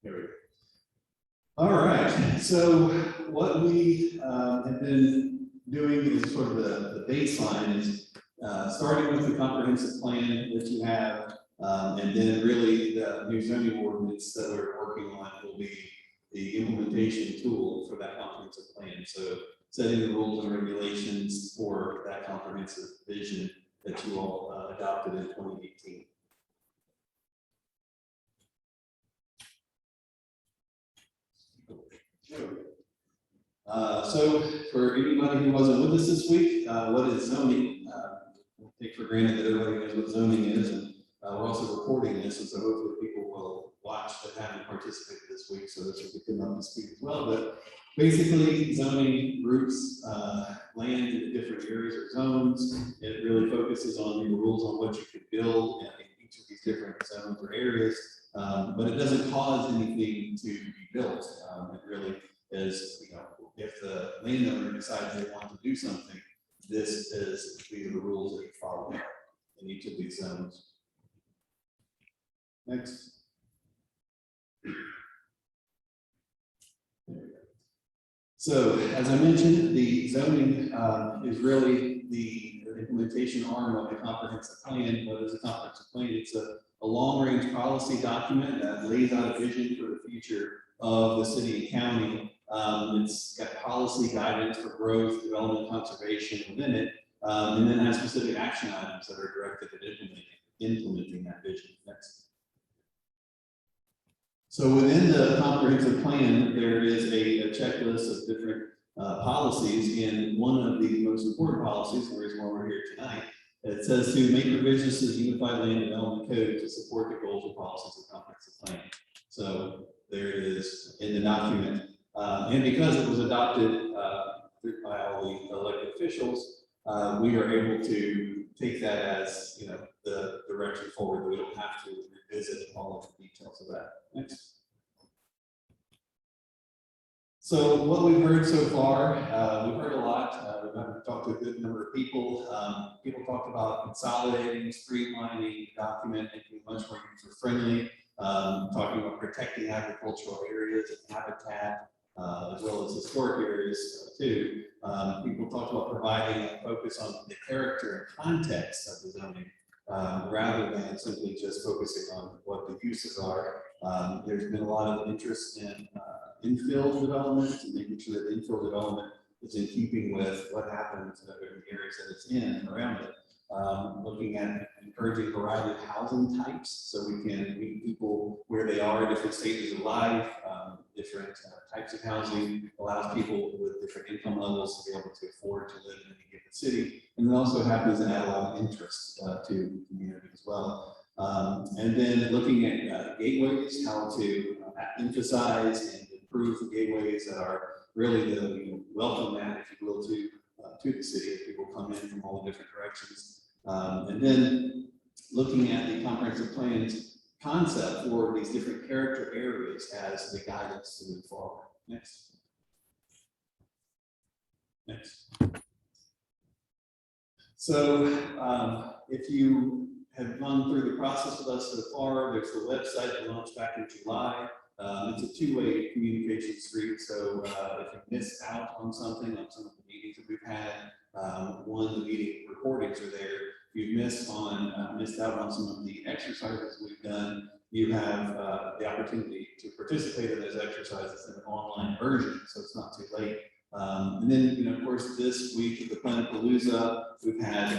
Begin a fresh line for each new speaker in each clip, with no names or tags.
There we go. All right, so what we have been doing is sort of the baseline is starting with the comprehensive plan that you have, and then really the new zoning ordinance that we're working on will be the implementation tool for that comprehensive plan. So setting the rules and regulations for that comprehensive vision that you all adopted in 2018. So for anybody who wasn't with us this week, what is zoning? I take for granted that everybody knows what zoning is, and we're also recording this, and so hopefully people will watch that haven't participated this week, so this will get them up to speed as well. But basically, zoning groups land in different areas or zones. It really focuses on the rules on what you can build in each of these different zones or areas, but it doesn't cause anything to be built. It really is, you know, if the landowner decides they want to do something, this is the rules that you follow in each of these zones. Next. So, as I mentioned, the zoning is really the implementation arm of the comprehensive plan. What is a comprehensive plan? It's a long-range policy document that lays out a vision for the future of the city and county. It's got policy guidance for growth, development, conservation within it, and then has specific action items that are directed at implementing that vision. Next. So within the comprehensive plan, there is a checklist of different policies, and one of the most important policies, the reason why we're here tonight, it says to make revisions to the Unified Land Development Code to support the goals and policies of the comprehensive plan. So there it is in the document. And because it was adopted by all the elected officials, we are able to take that as, you know, the direction forward. We don't have to revisit all of the details of that. Next. So what we've heard so far, we've heard a lot. We've talked to a good number of people. People talked about consolidating, streamlining the document, making it much more user-friendly, talking about protecting agricultural areas and habitat, as well as historic areas too. People talked about providing a focus on the character and context of the zoning, rather than simply just focusing on what the uses are. There's been a lot of interest in infill development and making sure that infill development is in keeping with what happens in the areas that it's in and around it. Looking at encouraging a variety of housing types so we can meet people where they are, different stages of life, different types of housing, allows people with different income levels to be able to afford to live in any given city. And then also happens to add a lot of interest to the community as well. And then looking at gateways, how to emphasize and improve the gateways that are really the, you know, welcome mat, if you will, to the city as people come in from all the different directions. And then looking at the comprehensive plan's concept for these different character areas as the guidance to move forward. Next. Next. So if you have gone through the process with us so far, there's the website that launched back in July. It's a two-way communication street. So if you missed out on something, on some of the meetings that we've had, the meeting recordings are there. If you've missed out on some of the exercises we've done, you have the opportunity to participate in those exercises in an online version, so it's not too late. And then, you know, of course, this week at the Planetpalooza, we've had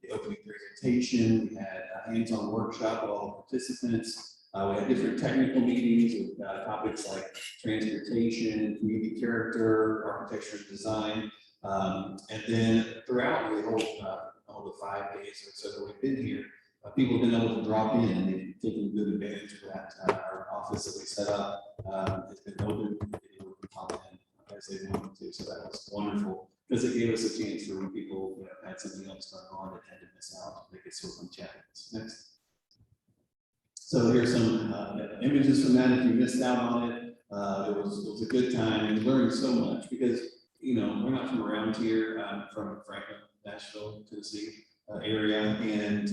the opening presentation, we had a hands-on workshop with all the participants. We had different technical meetings with topics like transportation, community character, architecture and design. And then throughout the whole all the 5 days or so that we've been here, people have been able to drop in and they've taken good advantage of that. Our office that we set up has been open, able to pop in as they wanted to. So that was wonderful because it gave us a chance for when people, you know, had something else going on and had to miss out, they could still come chat with us. Next. So here's some images from that. If you missed out on it, it was a good time and learned so much because, you know, we're not from around here, from Franklin, Nashville, Tennessee area, and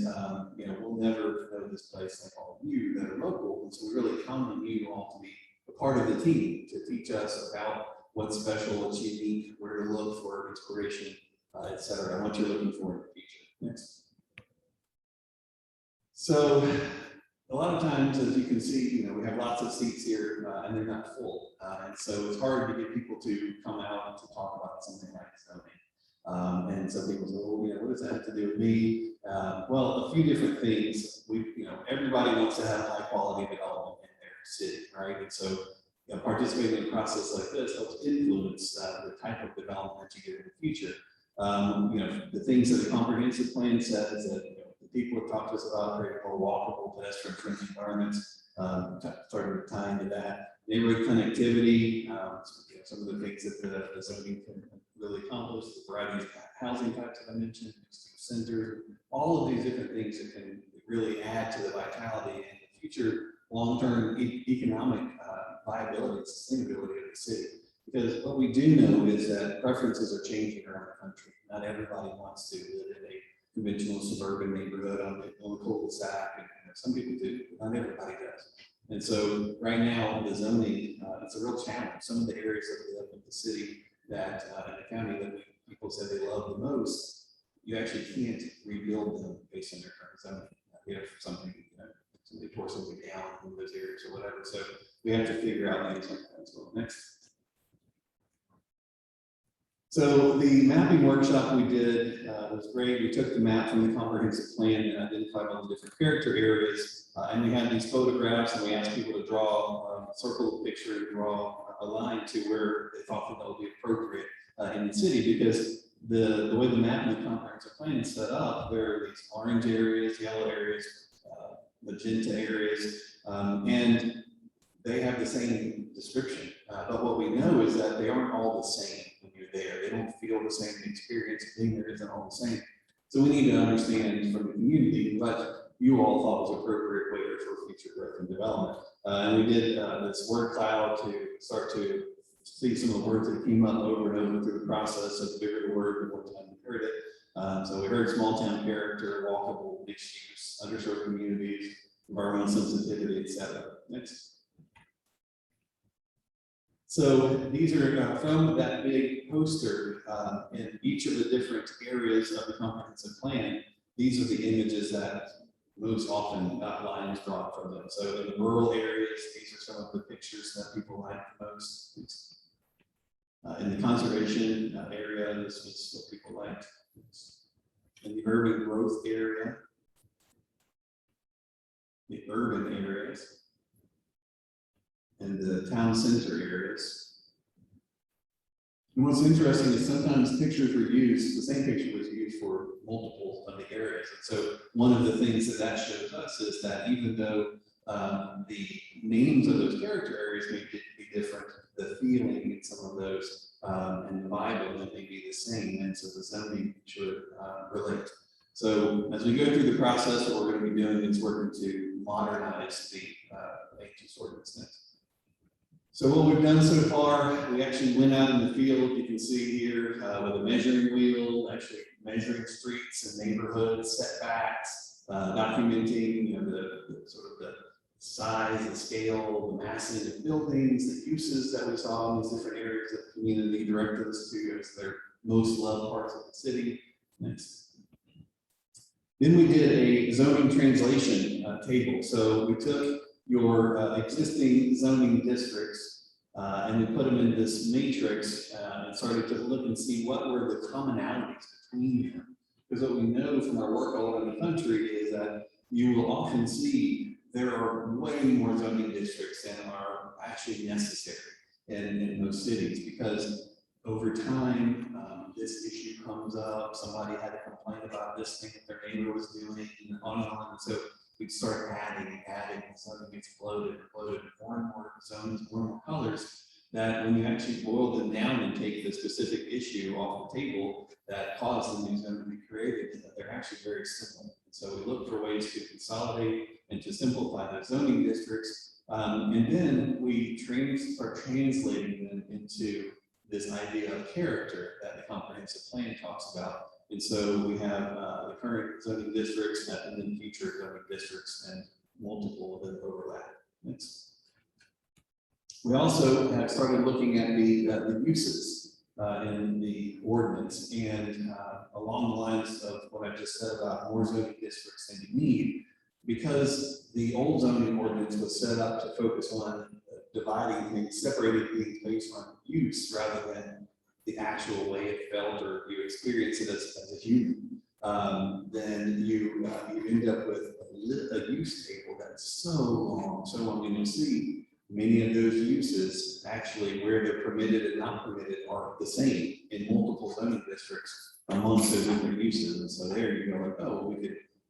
you know, we'll never know this place like all all of you that are local. And so we really count on you all to be a part of the team to teach us about what's special, what's unique, where to look for inspiration, et cetera, and what you're looking for in the future. Next. So a lot of times, as you can see, we have lots of seats here and they're not full. And so it's hard to get people to come out and to talk about something like zoning. And some people say, well, what does that have to do with me? Well, a few different things. Everybody wants to have high quality development in their city, right? And so participating in a process like this helps influence the type of development you get in the future. The things that the comprehensive plan says that the people have talked to us about creating more walkable, pedestrian-friendly environments, starting to tie into that. Neighborhood connectivity, some of the things that the zoning can really accomplish, the variety of housing types that I mentioned, centers, all of these different things that can really add to the vitality and the future long-term economic viability and sustainability of the city. Because what we do know is that preferences are changing around the country. Not everybody wants to live in a conventional suburban neighborhood on the cul-de-sac, and some people do, but not everybody does. And so right now, the zoning, it's a real challenge. Some of the areas that we live in the city that in the county that people said they love the most, you actually can't rebuild them based on their current zoning. If something, somebody tore something down in those areas or whatever. So we have to figure out things like that as well. Next. So the mapping workshop we did was great. We took the map from the comprehensive plan and identified all the different character areas. And we had these photographs and we asked people to draw, circle the picture and draw a line to where they thought that would be appropriate in the city, because the way the map and the comprehensive plan is set up, there are these orange areas, yellow areas, magenta areas, and they have the same description. But what we know is that they aren't all the same when you're there. They don't feel the same. The experience of being there isn't all the same. So we need to understand from the community what you all thought was appropriate way for future growth and development. And we did this word cloud to start to see some of the words that came up over and over through the process. So the bigger the word, the more time we heard it. So we heard small town character, walkable, mixed use, underserved communities, environmental sensitivity, etc. Next. So these are from that big poster in each of the different areas of the comprehensive plan. These are the images that most often lines drawn from them. So in the rural areas, these are some of the pictures that people like the most. In the conservation area, this was what people liked. In the urban growth area, the urban areas, and the town center areas. And what's interesting is sometimes pictures were used, the same picture was used for multiple of the areas. And so one of the things that shows us is that even though the names of those character areas may be different, the feeling in some of those and the vibe of them may be the same. And so the zoning should relate. So as we go through the process, what we're going to be doing is working to modernize the land use ordinance next. So what we've done so far, we actually went out in the field, you can see here, with a measuring wheel, actually measuring streets and neighborhoods, setbacks, documenting the sort of the size, the scale, the massing of buildings, the uses that we saw in these different areas that the community directed us to as their most loved parts of the city. Next. Then we did a zoning translation table. So we took your existing zoning districts and we put them in this matrix and started to look and see what were the commonalities between them. Because what we know from our work all over the country is that you will often see there are way more zoning districts than are actually necessary in most cities, because over time, this issue comes up, somebody had a complaint about this thing that their neighbor was doing, and on and on. And so we'd start adding, and something gets floated, more and more zones, more and more colors, that when you actually boil them down and take the specific issue off the table that caused the new zone to be created, they're actually very simple. So we look for ways to consolidate and to simplify the zoning districts. And then we start translating them into this idea of character that the comprehensive plan talks about. And so we have the current zoning districts and then future zoning districts. And multiple that overlap. Next. We also have started looking at the uses in the ordinance, and along the lines of what I just said about more zoning districts than you need, because the old zoning ordinance was set up to focus on dividing things, separating things based on use rather than the actual way it felt or you experience it as a human. Then you end up with a use table that's so long, and you'll see many of those uses actually where they're permitted and not permitted are the same in multiple zoning districts amongst those different uses. And so there you go, like, oh,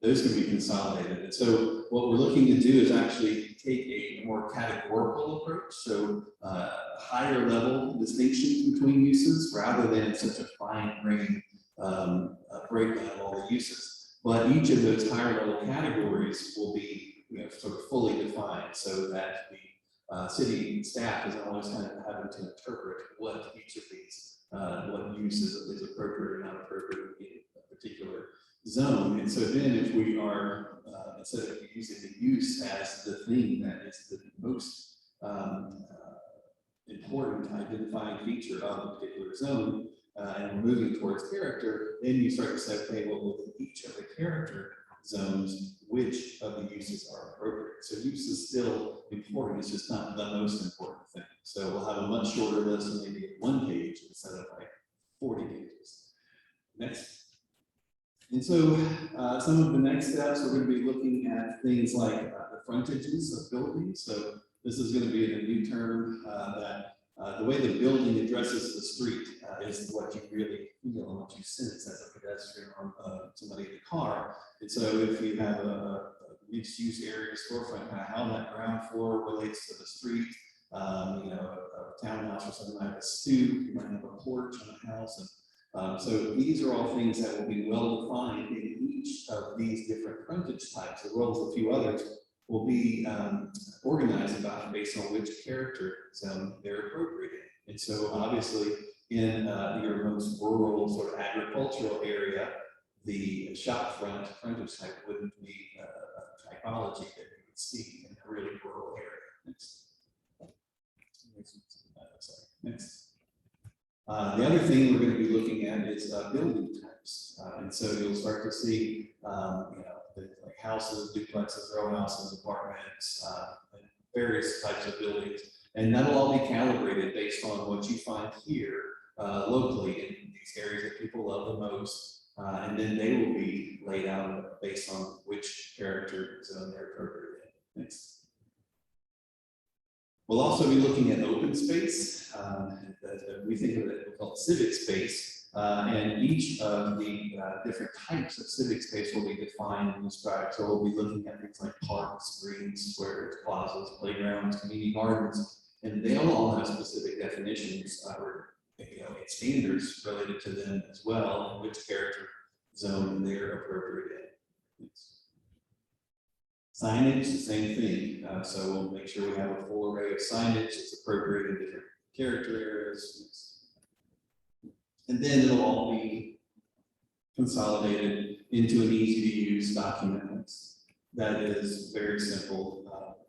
those can be consolidated. And so what we're looking to do is actually take a more categorical approach. So higher level distinctions between uses rather than such a fine-grained breakdown of all the uses. But each of those higher level categories will be sort of fully defined so that the city staff is always kind of having to interpret what each of these, what use is appropriate or not appropriate in a particular zone. And so then if we are, instead of using the use as the thing that is the most important identifying feature of a particular zone, and we're moving towards character, then you start to say, okay, well, within each of the character zones, which of the uses are appropriate. So use is still important, it's just not the most important thing. So we'll have a much shorter list, maybe 1 page instead of like 40 pages. Next. And so some of the next steps, we're going to be looking at things like the frontages of buildings. So this is going to be a new term that the way the building addresses the street is what you really feel and what you sense as a pedestrian or somebody in a car. And so if you have a mixed-use area storefront, kind of how that ground floor relates to the street, a townhouse or something like a stoop, you might have a porch on a house. And so these are all things that will be well defined in each of these different frontage types, as well as a few others will be organized about based on which character zone they're appropriate in. And so obviously in your most rural sort of agricultural area, the shop frontage type wouldn't be a typology that you would see in a really rural area. Next. The other thing we're going to be looking at is building types. And so you'll start to see, like houses, duplexes, row houses, apartments, and various types of buildings. And that'll all be calibrated based on what you find here locally in these areas that people love the most. And then they will be laid out based on which character zone they're appropriate in. Next. We'll also be looking at open space. We think of it called civic space, and each of the different types of civic space will be defined and described. So we'll be looking at things like parks, greens, squares, plazas, playgrounds, community gardens, and they'll all have specific definitions or standards related to them as well, and which character zone they're appropriate in. Signage, the same thing. So we'll make sure we have a full array of signage that's appropriate in different character areas. And then it'll all be consolidated into an easy to use document that is very simple.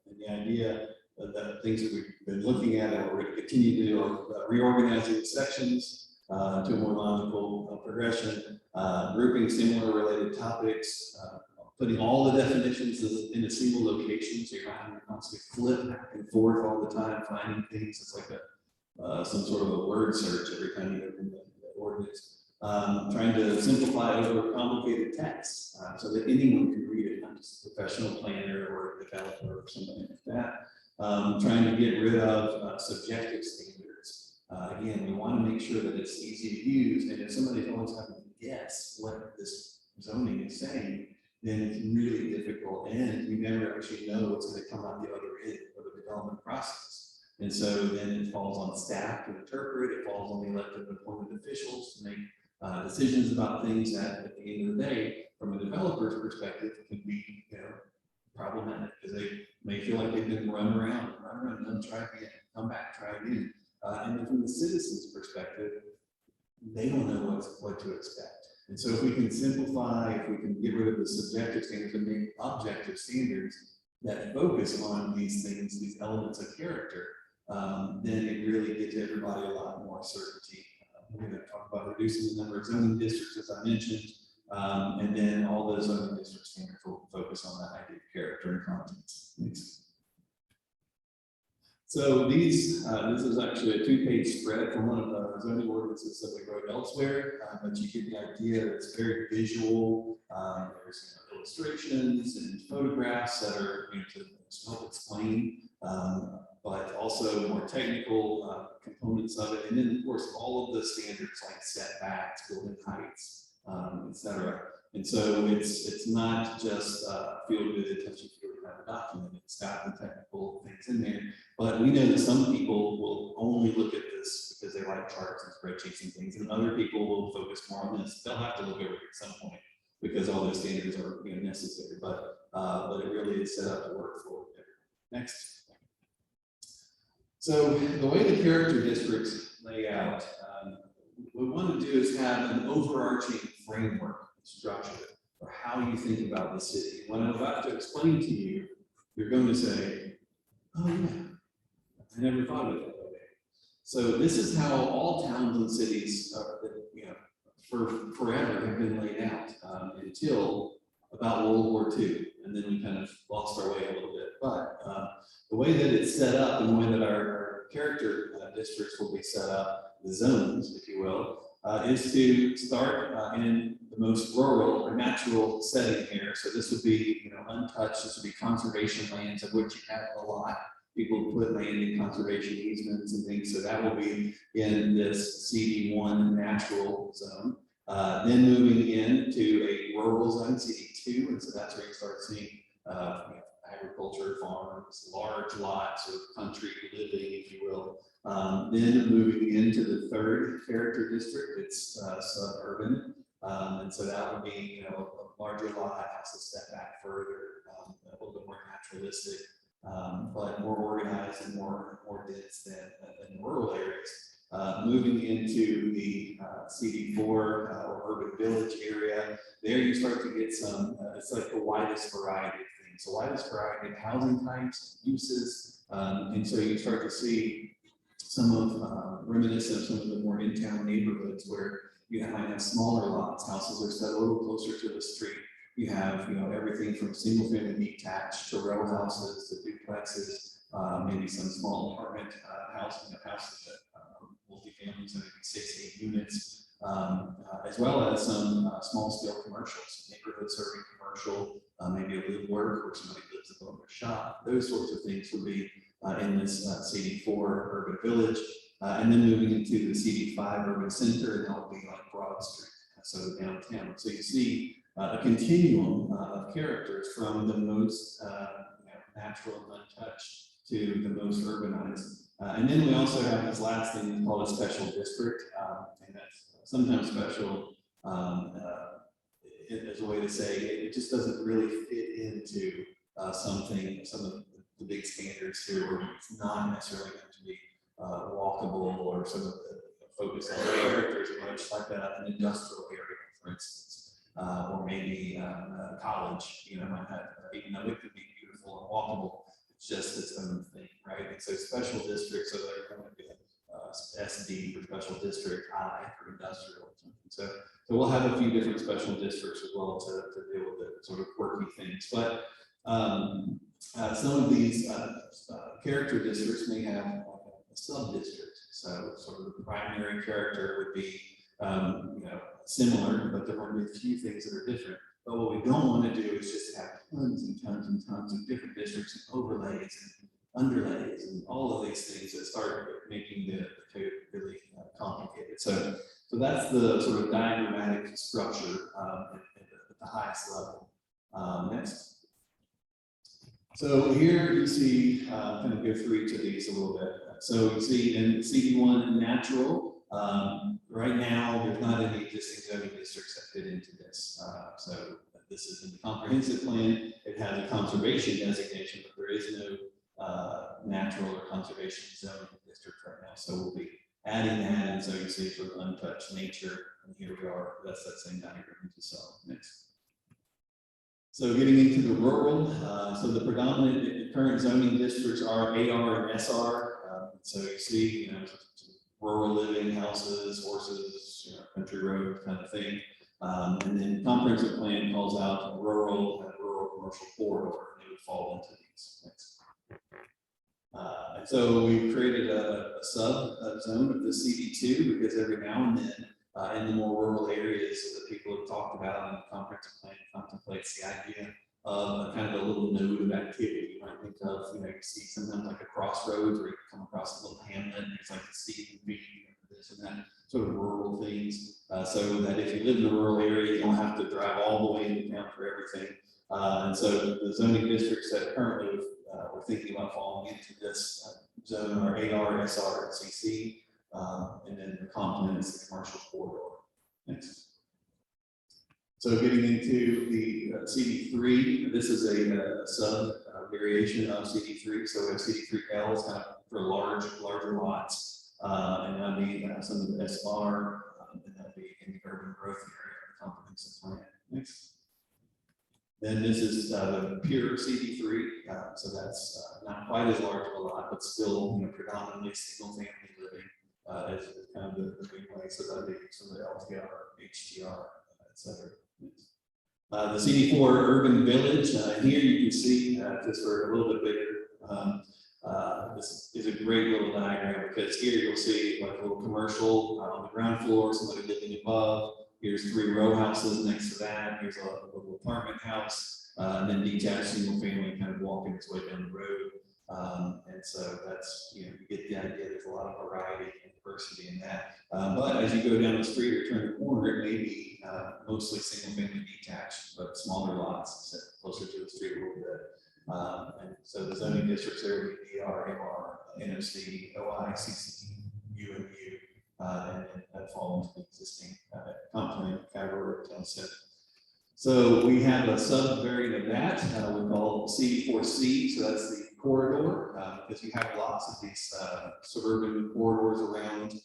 And the idea that things that we've been looking at and we're going to continue to do are reorganizing sections to a more logical progression, grouping similar related topics, putting all the definitions in a single location, so you're not having to constantly flip back and forth all the time, finding things. It's like some sort of a word search every time you open the ordinance. Trying to simplify over complicated text so that anyone can read it, not just a professional planner or a developer or something like that. Trying to get rid of subjective standards. Again, we want to make sure that it's easy to use, and if somebody's always having to guess what this zoning is saying, then it's really difficult, and you never actually know what's going to come out the other end of the development process. And so then it falls on staff to interpret, it falls on the elected and appointed officials to make decisions about things that at the end of the day, from a developer's perspective, can be problematic because they may feel like they've been run around, and try again, come back, try again. And then from the citizen's perspective, they don't know what to expect. And so if we can simplify, if we can get rid of the subjective standards and make objective standards, that focus on these things, these elements of character, then it really gives everybody a lot more certainty. We're going to talk about reducing the number of zoning districts, as I mentioned, and then all those zoning district standards will focus on that idea of character and contents. Next. So these, this is actually a 2-page spread from one of the zoning ordinances that we wrote elsewhere, but you get the idea that it's very visual. There's illustrations and photographs that are to help explain, but also more technical components of it. And then of course, all of the standards like setbacks, building heights, etc. And so it's not just feel good, touchy feel kind of document. It's got the technical things in there. But we know that some people will only look at this because they like charts and spreadsheets and things, and other people will focus more on this. They'll have to look over it at some point because all those standards are necessary. But it really is set up to work for everyone. Next. So the way the character districts lay out, what we want to do is have an overarching framework structure for how you think about the city. When I'm about to explain to you, you're going to say, oh yeah, I never thought of it that way. So this is how all towns and cities, for forever have been laid out until about World War II, and then we kind of lost our way a little bit. But the way that it's set up and the way that our character districts will be set up, the zones, if you will, is to start in the most rural or natural setting here. So this would be, untouched. This would be conservation lands, of which you have a lot. People put land in conservation easements and things. So that will be in this CD1 natural zone. Then moving into a rural zone, CD2, and so that's where you start seeing agriculture, farms, large lots of country living, if you will. Then moving into the third character district, it's suburban, and so that would be a larger lot, has to step back further, a little bit more naturalistic, but more organized and more dense than rural areas. Moving into the CD4 or urban village area, there you start to get some, it's like the widest variety of things, the widest variety of housing types, uses, and so you start to see some of reminiscent of some of the more in-town neighborhoods where you might have smaller lots, houses are set a little closer to the street. You have everything from single-family detached to row houses to duplexes, maybe some small apartment houses that multi-families, maybe 6-8 units, as well as some small-scale commercials, neighborhood serving commercial, maybe a live work where somebody lives above their shop. Those sorts of things would be in this CD4 urban village, and then moving into the CD5 urban center, and that would be like Broad Street, so downtown. So you see a continuum of characters from the most natural and untouched to the most urbanized. And then we also have this last thing called a special district, and that's sometimes special as a way to say it just doesn't really fit into some of the big standards here, where it's not necessarily going to be walkable, or some of the focus on characters, much like an industrial area, for instance, or maybe college, might have, even though it could be beautiful and walkable, it's just its own thing, right? And so special districts, so they're going to be SD for special district, I for industrial or something. So we'll have a few different special districts as well to deal with the sort of quirky things. But some of these character districts may have a sub-district. So sort of the primary character would be similar, but there might be a few things that are different. But what we don't want to do is just have tons and tons and tons of different districts and overlays and underlays and all of these things that start making the code really complicated. So that's the sort of diagrammatic structure at the highest level. Next. So here you see, kind of go through each of these a little bit. So you see in CD1 natural, right now there's not any existing zoning districts that fit into this. So this is in the comprehensive plan. It has a conservation designation, but there is no natural or conservation zoning district right now. So we'll be adding that, and so you see sort of untouched nature, and here we are. That's that same diagram you saw. Next. So getting into the rural, so the predominant current zoning districts are AR and SR. So you see, rural living, houses, horses, country road kind of thing. And then comprehensive plan calls out rural and rural commercial corridor. They would fall into these. And so we've created a sub zone of the CD2 because every now and then in the more rural areas that people have talked about, and the comprehensive plan contemplates the idea of kind of a little node of activity. You might think of, you see sometimes like a crossroads where you come across a little hamlet and there's like a C and B, this and that sort of rural things. So that if you live in a rural area, you don't have to drive all the way into town for everything. And so the zoning districts that currently we're thinking about falling into this zone are AR, SR, and CC, and then the complement is the commercial corridor. Next. So getting into the CD3, this is a sub variation of CD3. So we have CD3L is kind of for larger lots, and that'd be some of the SR, and that'd be in the urban growth area, comprehensive plan. Next. Then this is the pure CD3, so that's not quite as large of a lot, but still predominantly single family living is kind of the big way. So that'd be some of the LTR, HTR, etc. The CD4 urban village, here you can see, just for a little bit bigger, this is a great little diagram because here you'll see like a little commercial on the ground floor, somebody living above. Here's 3 row houses next to that. Here's a little apartment house, and then detached single family kind of walking its way down the road. And so that's, you get the idea. There's a lot of variety and diversity in that. But as you go down the street or turn the corner, it may be mostly single family detached, but smaller lots set closer to the street a little bit. And so the zoning districts there would be DR, MR, NOC, OI, CC, UMU. And that fall into the existing complement category of town center. So we have a sub variant of that we call CD4C. So that's the corridor, because you have lots of these suburban corridors around,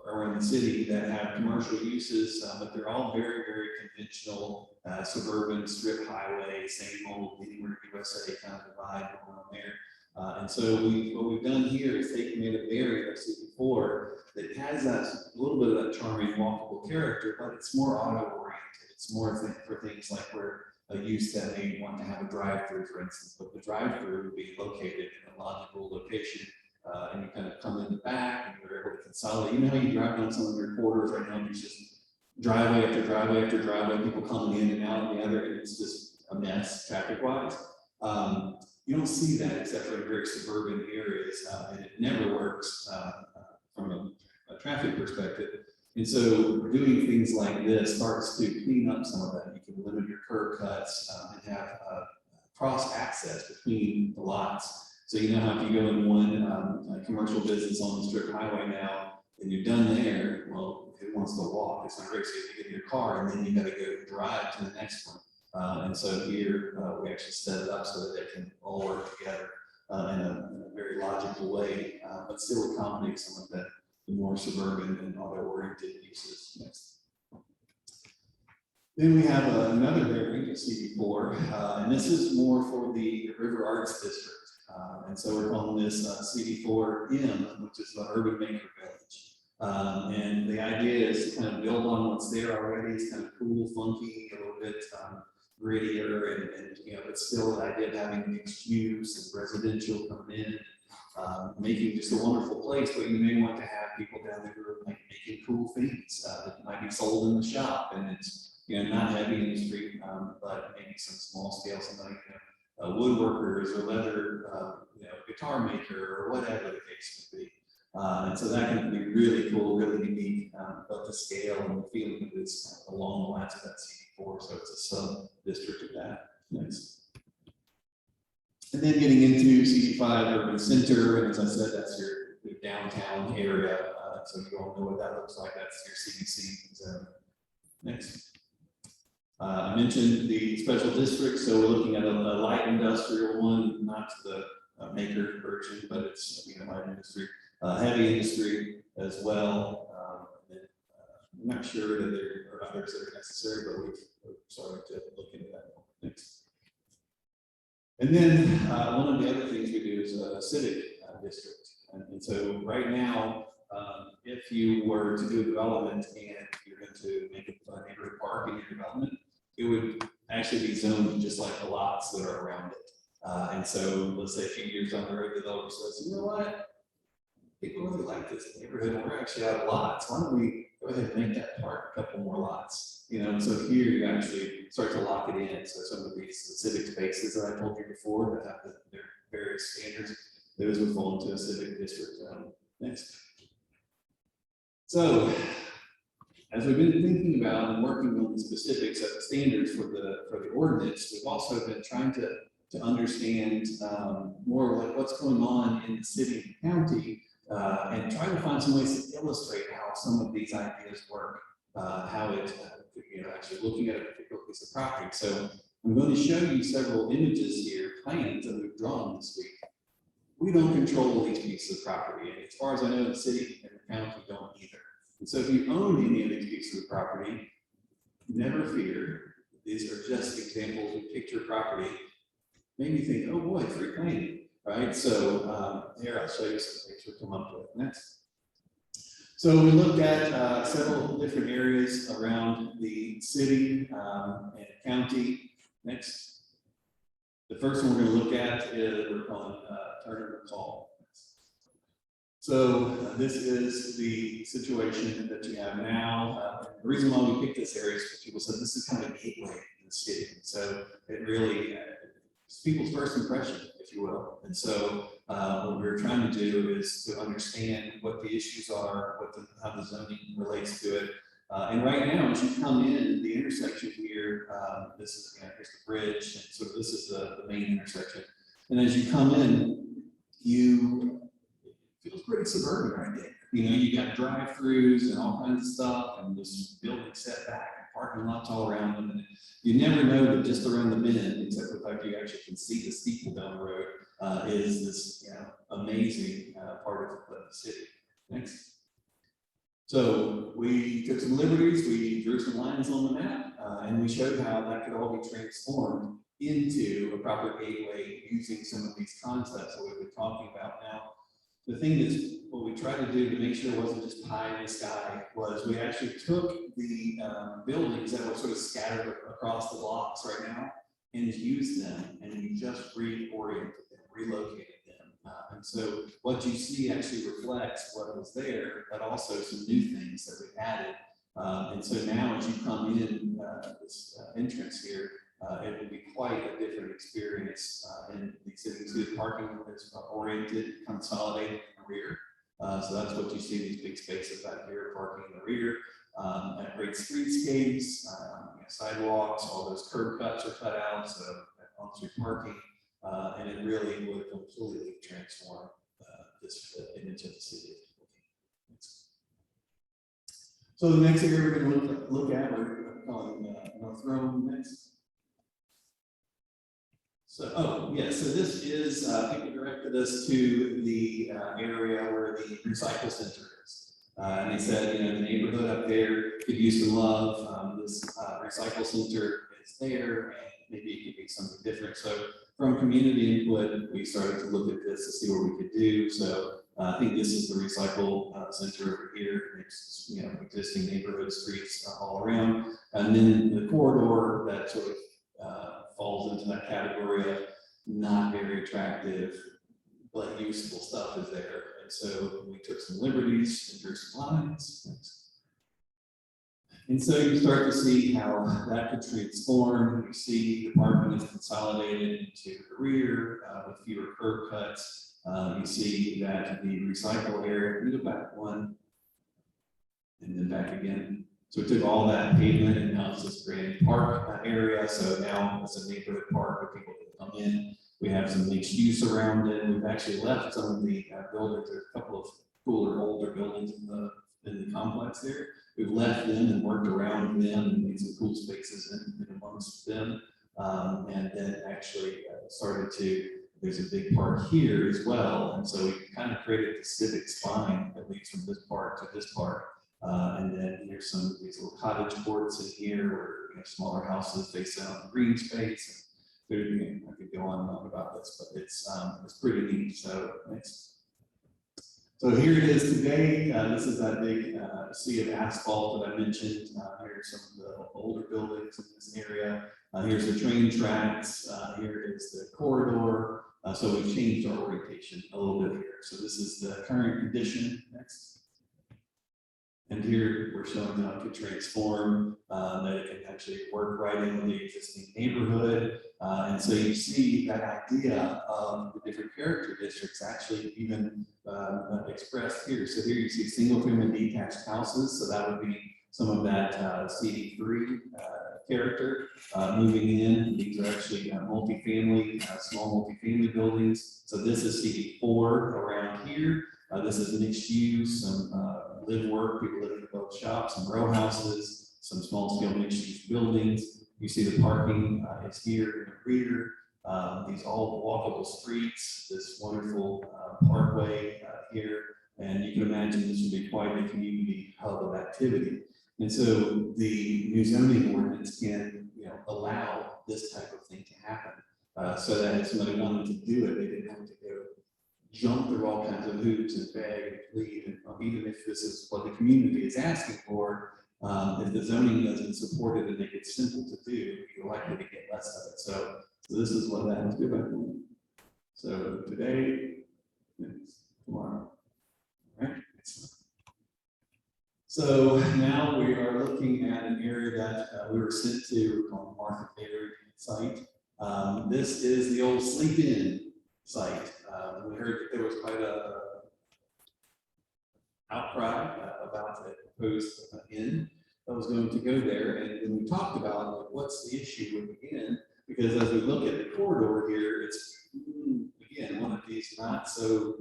around the city that have commercial uses, but they're all very, very conventional suburban strip highway, same old anywhere USA kind of vibe going on there. And so what we've done here is made a variant of CD4 that has that little bit of that charming walkable character, but it's more auto-oriented. It's more for things like where a use that may want to have a drive-through, for instance, but the drive-through would be located in a logical location, and you kind of come in the back and you're able to consolidate. You know how you drive down some of your corridors right now, there's just driveway after driveway after driveway, people coming in and out of the other, and it's just a mess traffic-wise. You don't see that except for in very suburban areas, and it never works from a traffic perspective. And so doing things like this starts to clean up some of that. You can limit your curb cuts and have cross access between the lots. So you know how if you go in one commercial business on the strip highway now, and you're done there, well, it wants to walk. It's not great. So you have to get in your car, and then you got to go drive to the next one. And so here we actually set it up so that they can all work together in a very logical way, but still accommodate some of the more suburban and auto-oriented uses. Next. Then we have another variant of CD4, and this is more for the River Arts District. And so we're calling this CD4M, which is the Urban Maker Village. And the idea is to kind of build on what's there already. It's kind of cool, funky, a little bit grittier, and but still the idea of having mixed use and residential coming in, making just a wonderful place. But you may want to have people down there who are like making cool things that might be sold in the shop, and it's not heavy industry, but maybe some small scale, somebody woodworkers or leather guitar maker or whatever the case may be. And so that can be really cool, really unique, but the scale and the feeling of it's along the lines of that CD4, so it's a sub-district of that. Next. And then getting into CD5 urban center, and as I said, that's your downtown area, so you all know what that looks like. That's your CDC zone. Next. I mentioned the special district, so we're looking at a light industrial one, not the maker version, but it's light industry. Heavy industry as well. I'm not sure that there are others that are necessary, but we've starting to look into that more. Next. And then one of the other things we do is a civic district. And so right now, if you were to do a development and you're going to make a neighborhood park in your development, it would actually be zoned just like the lots that are around it. And so let's say a few years down the road, the developer says, you know what? People really like this neighborhood, and we're actually out of lots. Why don't we go ahead and make that park a couple more lots? You know, and so here you actually start to lock it in. So some of these civic spaces that I told you before that have their various standards, those would fall into a civic district. Next. So as we've been thinking about and working on the specifics of the standards for the ordinance, we've also been trying to understand more like what's going on in the city and county, and try to find some ways to illustrate how some of these ideas work, how it, actually looking at a particular piece of property. So I'm going to show you several images here, plans that we've drawn this week. We don't control these pieces of property, and as far as I know, the city and the county don't either. And so if you own any of these pieces of property, never fear. These are just examples of picture property. Maybe you think, oh boy, free claim, right? So here, I'll show you some things we come up with. Next. So we looked at several different areas around the city and county. Next. The first one we're going to look at is we're calling Turner Call. So this is the situation that you have now. The reason why we picked this area is because people said this is kind of a gateway in the city. So it really it's people's first impression, if you will. And so what we're trying to do is to understand what the issues are, how the zoning relates to it. And right now, as you come in the intersection here, this is here's the bridge, and so this is the main intersection. And as you come in, it feels pretty suburban right there. You know, you got drive-throughs and all kinds of stuff, and this building set back, and parking lots all around them. And you never know that just around the bend, except for the fact you actually can see the steeple down the road, is this amazing part of the city. Next. So we took some liberties, we drew some lines on the map, and we showed how that could all be transformed into a proper gateway using some of these concepts that we've been talking about now. The thing is, what we tried to do to make sure it wasn't just pie in the sky was we actually took the buildings that were sort of scattered across the blocks right now and used them, and we just reoriented them, relocated them. And so what you see actually reflects what was there, but also some new things that we've added. And so now as you come in this entrance here, it will be quite a different experience in the city. The parking is oriented, consolidated in the rear. So that's what you see, these big spaces out here, parking in the rear. At great streetscapes, sidewalks, all those curb cuts are cut out, so on-street parking. And it really would completely transform this image of the city. So the next area we're going to look at, we're calling North Rome next. So, so this is, people directed us to the area where the recycle center is. And they said, the neighborhood up there could use some love. This recycle center is there, and maybe it could be something different. So from community input, we started to look at this to see what we could do. So I think this is the recycle center over here. It's, existing neighborhood streets all around. And then the corridor that sort of falls into that category of not very attractive, but useful stuff is there. And so we took some liberties and drew some lines. And so you start to see how that could transform. You see the parking is consolidated into the rear with fewer curb cuts. You see that the recycle area, we go back one and then back again. So we took all that pavement and now it's this grand park area. So now it's a neighborhood park where people can come in. We have some mixed use around it. We've actually left some of the buildings. There's a couple of cooler, older buildings in the complex there. We've left them and worked around them and made some cool spaces in amongst them. And then actually there's a big park here as well. And so we kind of created the civic spine that leads from this park to this park. And then here's some of these little cottage courts in here where smaller houses face out in green space. And I could go on and on about this, but it's pretty neat. So next. So here it is today. This is that big sea of asphalt that I mentioned. Here's some of the older buildings in this area. Here's the train tracks. Here is the corridor. So we've changed our orientation a little bit here. So this is the current condition. Next. And here we're showing how it could transform, that it can actually work right in the existing neighborhood. And so you see that idea of the different character districts actually even expressed here. So here you see single family detached houses. So that would be some of that CD3 character moving in. These are actually multifamily, small multifamily buildings. So this is CD4 around here. This is mixed use, some live work, people living in both shops, some row houses, some small scale mixed use buildings. You see the parking is here in the rear. These all walkable streets, this wonderful parkway here. And you can imagine this would be quite a community hub of activity. And so the new zoning ordinance can allow this type of thing to happen. So that if somebody wanted to do it, they didn't have to go jump through all kinds of hoops and beg and plead, and even if this is what the community is asking for, if the zoning doesn't support it and make it simple to do, you're likely to get less of it. So this is what that has to do. So today, tomorrow, all right? So now we are looking at an area that we were sent to called Martha Berry site. This is the old sleep-in site. We heard that there was quite a outcry about the proposed inn that was going to go there, and we talked about like, what's the issue with the inn, because as we look at the corridor here, it's again one of these not so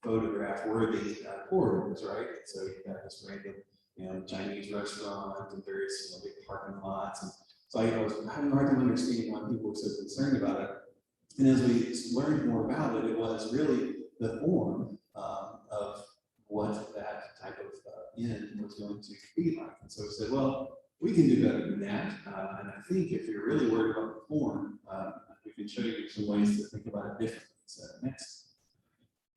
photograph worthy corridors, right? So you've got this random Chinese restaurant and various big parking lots, and so I was having a hard time understanding why people were so concerned about it. And as we learned more about it, it was really the form of what that type of inn was going to be like. And so we said, well, we can do better than that. And I think if you're really worried about the form, we can show you some ways to think about it differently. So next.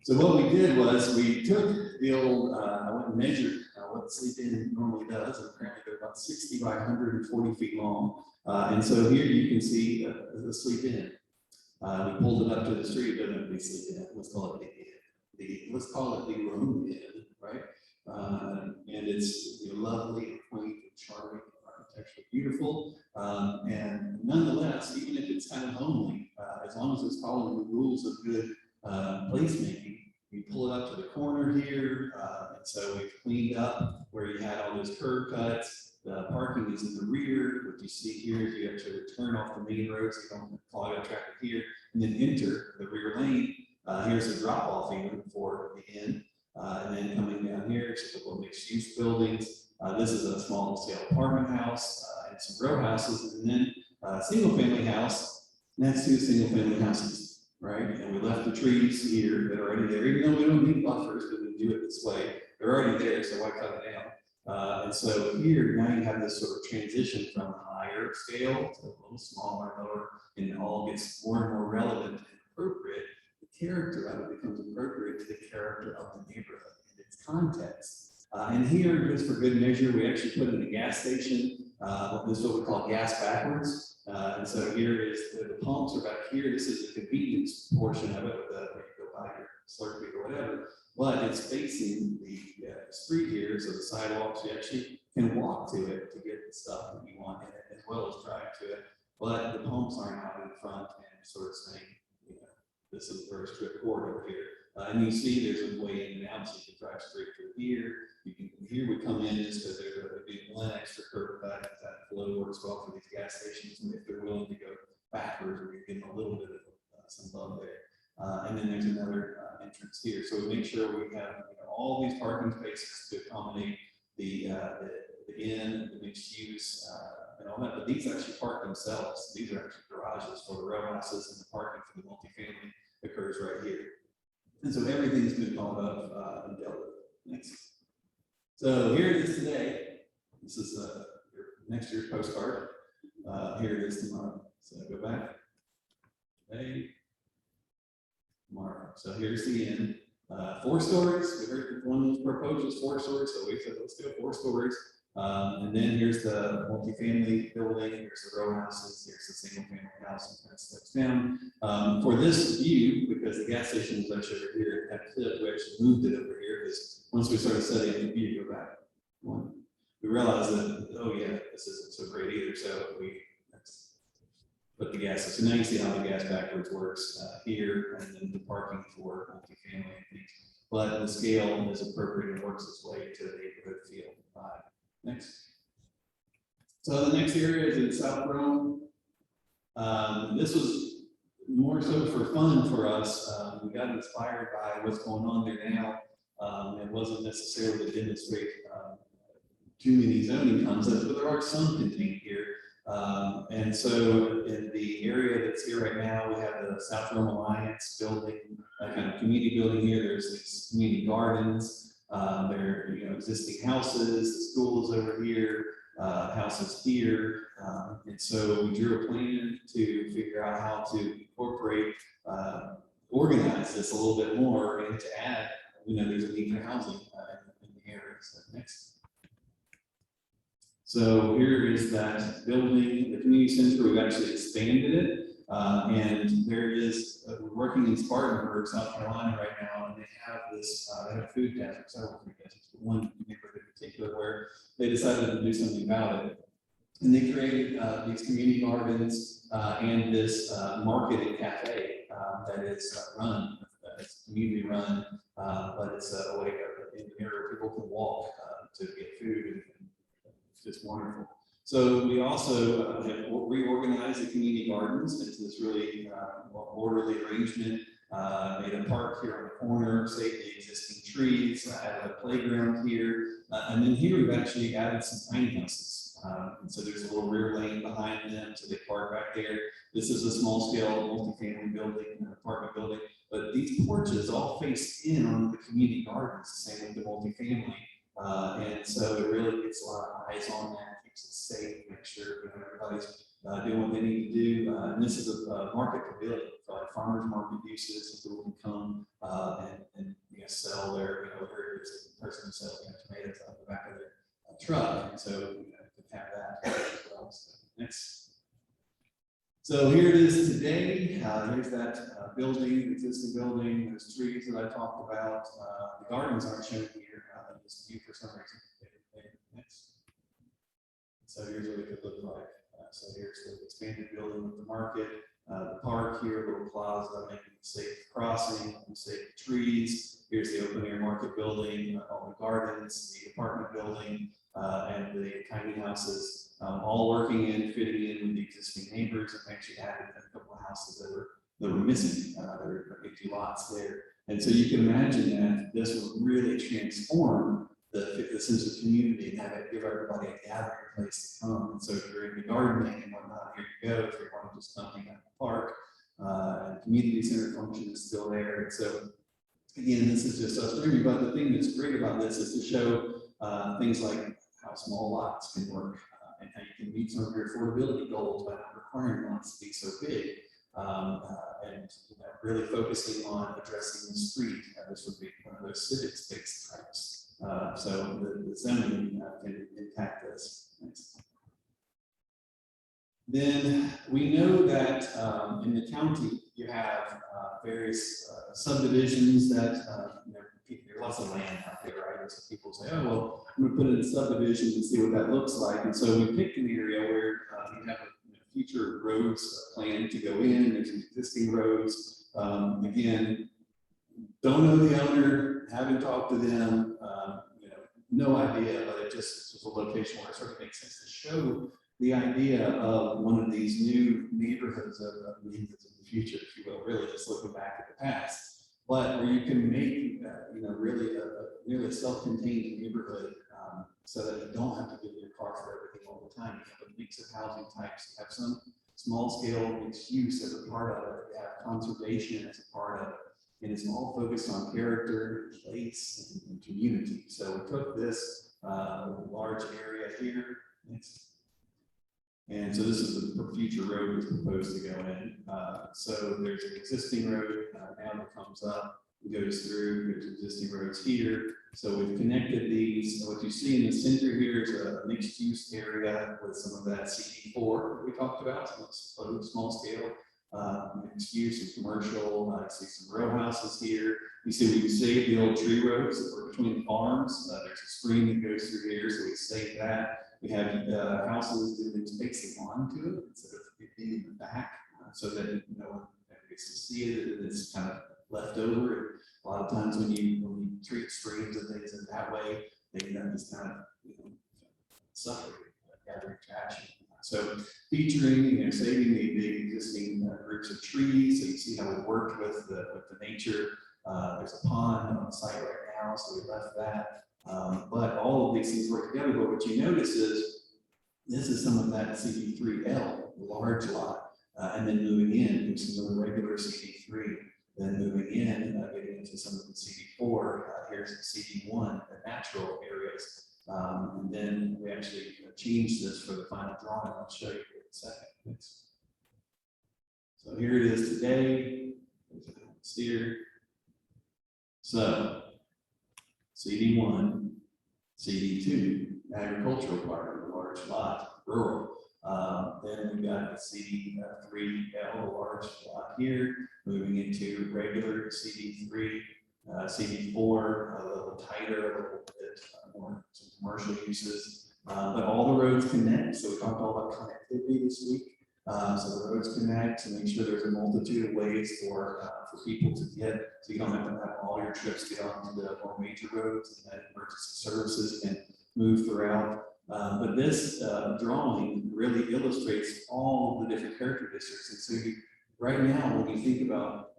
So what we did was we took the old, I went and measured what the sleep-in normally does. And apparently they're about 60 by 140 feet long. And so here you can see the sleep-in. We pulled it up to the street, it doesn't have to be sleep-in. Let's call it the Rome-Inn, right? And it's lovely and quaint and charming, architecturally beautiful. And nonetheless, even if it's kind of homely, as long as it's following the rules of good placemaking, you pull it up to the corner here. And so we've cleaned up where you had all those curb cuts. The parking is in the rear. What you see here is you actually turn off the main road, so you don't clog up traffic here, and then enter the rear lane. Here's the drop-off even for the inn. And then coming down here, it's a couple of mixed-use buildings. This is a small-scale apartment house and some row houses, and then a single-family house next to single-family houses, right? And we left the trees here that are already there, even though we don't need buffers, but we do it this way. They're already there, so why cut it down? And so here, now you have this sort of transition from higher scale to a little smaller, lower, and it all gets more and more relevant and appropriate. The character of it becomes appropriate to the character of the neighborhood and its context. And here, just for good measure, we actually put in a gas station. This is what we call gas backwards. And so here is the pumps are back here. This is the convenience portion of it, where you go buy your Slurpee or whatever. But it's facing the street here, so the sidewalks, you actually can walk to it to get the stuff that you want in it, as well as drive to it. But the pumps aren't out in front and sort of saying, this is a very strict corridor here. And you see there's a way in and out, so you can drive straight through here. Here we come in just because there's one extra curb cut. That flow works well for these gas stations, and if they're willing to go backwards, we're getting a little bit of some love there. And then there's another entrance here. So we make sure we have all these parking spaces to accommodate the inn, the mixed use, and all that. But these actually park themselves. These are actually garages for the row houses, and the parking for the multifamily occurs right here. And so everything's been thought of and dealt with. Next. So here it is today. This is your next year's postcard. Here it is tomorrow. So go back. Today, tomorrow. So here's the end. 4 stories. We heard one was proposed as 4 stories, so we said let's do 4 stories. And then here's the multifamily building. Here's the row houses. Here's the single family house, and kind of steps down. For this view, because the gas station was actually over here at Cliff, we actually moved it over here because once we started setting up the view, go back one, we realized that, oh yeah, this isn't so great either. So we put the gas. So now you see how the gas backwards works here, and then the parking for multifamily and things. But the scale is appropriate and works its way to the neighborhood feel. Next. So the next area is in South Rome. This was more so for fun for us. We got inspired by what's going on there now. It wasn't necessarily to demonstrate too many zoning concepts, but there are some contained here. And so in the area that's here right now, we have the South Rome Alliance building, kind of community building here. There's these community gardens. There are existing houses, the school is over here, houses here. And so we drew a plan to figure out how to incorporate, organize this a little bit more and to add, there's a need for housing in the area. So next. So here is that building, the community center. We've actually expanded it. And there is, we're working in Spartanburg, South Carolina right now, and they have this, they have a food desert, several food deserts, but one neighborhood in particular where they decided to do something about it. And they created these community gardens and this market and cafe that is run, it's community run, but it's a way in the area where people can walk to get food, and it's just wonderful. So we also have reorganized the community gardens into this really orderly arrangement, made a park here on the corner, saved the existing trees, added a playground here, and then here we've actually added some tiny houses. And so there's a little rear lane behind them, so they park back there. This is a small scale multifamily building, apartment building, but these porches all face in on the community gardens, same with the multifamily. And so it really gets a lot of eyes on that, keeps it safe, make sure everybody's doing what they need to do. And this is a market pavilion for like farmers market uses, so people can come and sell their, there's a person who sells tomatoes out the back of their truck, and so you can have that as well. So next. So here it is today. Here's that building, existing building. There's trees that I talked about. The gardens aren't shown here. This view for some reason. Next. So here's what it could look like. So here's the expanded building with the market, the park here, little plaza, making it safe crossing, safe trees. Here's the open air market building, all the gardens, the apartment building, and the tiny houses, all working in, fitting in with the existing neighbors. And actually added a couple of houses that were missing. There were empty lots there. And so you can imagine that this will really transform the sense of community and have it give everybody a gathering place to come. And so if you're into gardening and whatnot, here you go. If you want to just come hang out in the park, and the community center function is still there. And so again, this is just us dreaming, but the thing that's great about this is to show things like how small lots can work and how you can meet some of your affordability goals by not requiring lots to be so big. And really focusing on addressing the street. This would be one of those civic space types. So the zoning can impact this. Thanks. Then we know that in the county you have various subdivisions that there's lots of land out there, right? And so people say, oh well, I'm going to put in a subdivision and see what that looks like. And so we picked an area where you have future roads planned to go in. There's existing roads. Again, don't know the owner, haven't talked to them, no idea, but it just was a location where it sort of makes sense to show the idea of one of these new neighborhoods of the future, if you will, really just looking back at the past, but where you can make, really a nearly self-contained neighborhood so that you don't have to get in your car for everything all the time. You have a mix of housing types, you have some small scale mixed use as a part of it, you have conservation as a part of it. and it's all focused on character, place, and community. So we took this large area here, and so this is the future road that's proposed to go in. So there's an existing road now that comes up, goes through, there's existing roads here. So we've connected these. What you see in the center here is a mixed use area with some of that CD4 that we talked about, some small scale mixed use and commercial. I see some row houses here. You see we saved the old tree roads that were between the farms. There's a stream that goes through here, so we saved that. We have houses that facing onto it instead of being in the back, so that no one gets to see it. It's kind of left over. A lot of times when you treat streams and things in that way, they just kind of suffer gathering trash. So featuring, saving the existing groups of trees, so you see how we worked with the nature. There's a pond on the site right now, so we left that. But all of these things work together. But what you notice is this is some of that CD3L, the large lot, and then moving in to some of the regular CD3. Then moving in, getting into some of the CD4, here's the CD1, the natural areas. And then we actually changed this for the final drawing. I'll show you here in a second. Thanks. So here it is today. Steer. So CD1, CD2, agricultural part of the large lot, rural. Then we've got the CD3L, the large lot here, moving into regular CD3, CD4, a little tighter, a little bit more some commercial uses. But all the roads connect, so we talked all about connectivity this week. So the roads connect to make sure there's a multitude of ways for people to get, so you don't have to have all your trips get onto the more major roads, and that emergency services can move throughout. But this drawing really illustrates all the different character districts. And so right now, when you think about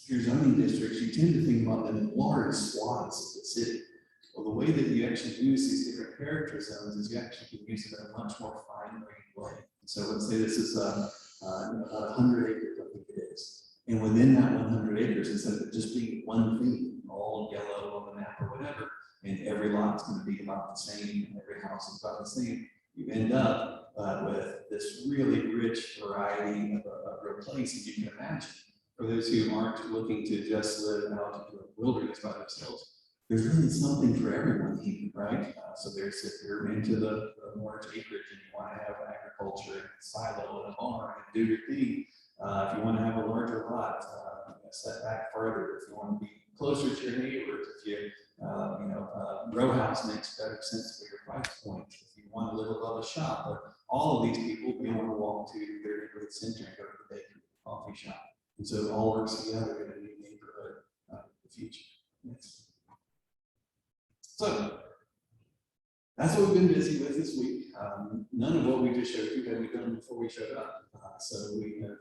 your zoning districts, you tend to think about them in large swaths of the city. Well, the way that you actually use these different character zones is you actually can use it in a much more fine-grained way. So let's say this is about 100 acres, I think it is. And within that 100 acres, instead of it just being one thing, all yellow on the map or whatever, and every lot's going to be about the same, and every house is about the same, you end up with this really rich variety of a real place, as you can imagine. For those who aren't looking to just live out in the wilderness by themselves, there's really something for everyone here, right? So there's, if you're into the large acreage and you want to have agriculture and silo and a barn and do your thing, if you want to have a larger lot, set back further. If you want to be closer to your neighbors, if you row house makes better sense for your price point. If you want to live above a shop, but all of these people may want to walk to their neighborhood center and go to the bakery, coffee shop, and so it all works together in a new neighborhood in the future. Yes. So that's what we've been busy with this week. None of what we just showed you had we done before we showed up. So we have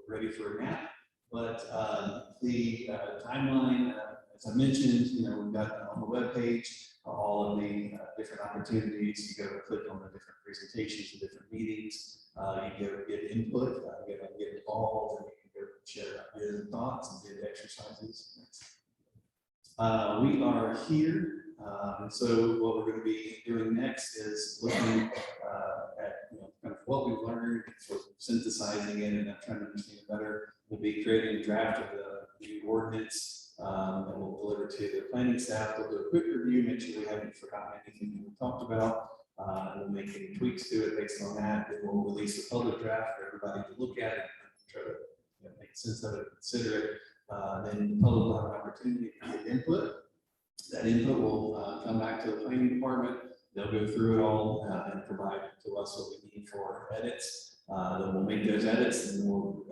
we're ready for a nap. But the timeline, as I mentioned, we've got on the webpage all of the different opportunities. You go click on the different presentations, the different meetings. You go get input, get involved, and you can go share ideas and thoughts and do exercises. We are here. And so what we're going to be doing next is looking at kind of what we've learned, sort of synthesizing it, and trying to understand it better. We'll be creating a draft of the new ordinance that we'll deliver to the planning staff. We'll do a quick review, make sure we haven't forgotten anything that we talked about. And we'll make any tweaks to it based on that. Then we'll release a public draft for everybody to look at it and try to make sense of it, consider it. Then the public will have an opportunity to get input. That input will come back to the planning department. They'll go through it all and provide to us what we need for edits. Then we'll make those edits and we'll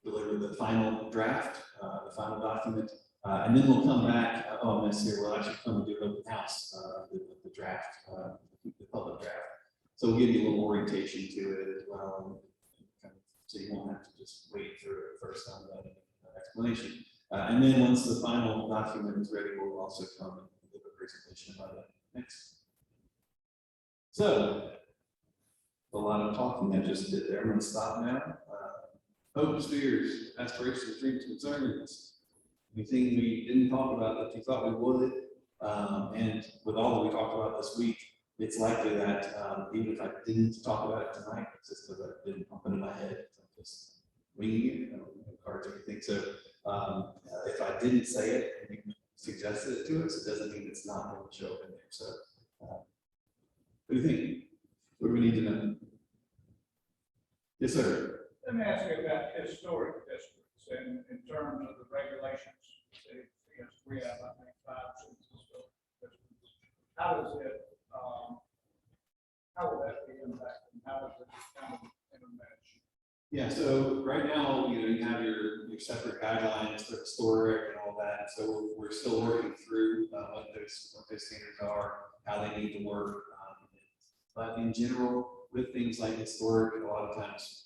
deliver the final draft, the final document. And then we'll come back next year. We'll actually come and do open house, the draft, the public draft. So we'll give you a little orientation to it as well, so you won't have to just wait for the first time without any explanation. And then once the final document is ready, we'll also come and give a presentation about it next. So, a lot of talking I just did there. I'm going to stop now. Hopes, fears, aspirations, dreams, concerns. Anything we didn't talk about that you thought we would? And with all that we talked about this week, it's likely that even if I didn't talk about it tonight, it's just because I didn't pump it in my head. So I'm just winging it, I don't know cards or anything. So if I didn't say it and you suggested it to us, it doesn't mean it's not going to show up in there. So what do you think? What do we need to know? Yes, sir.
Let me ask you about historic districts and in terms of the regulations. Yes, we have, I think, 5 historic districts. How does it, how will that be impacted? How does it kind of intermesh?
Yeah, so right now, you have your separate guidelines for historic and all that. So we're still working through what those standards are, how they need to work. But in general, with things like historic, a lot of times,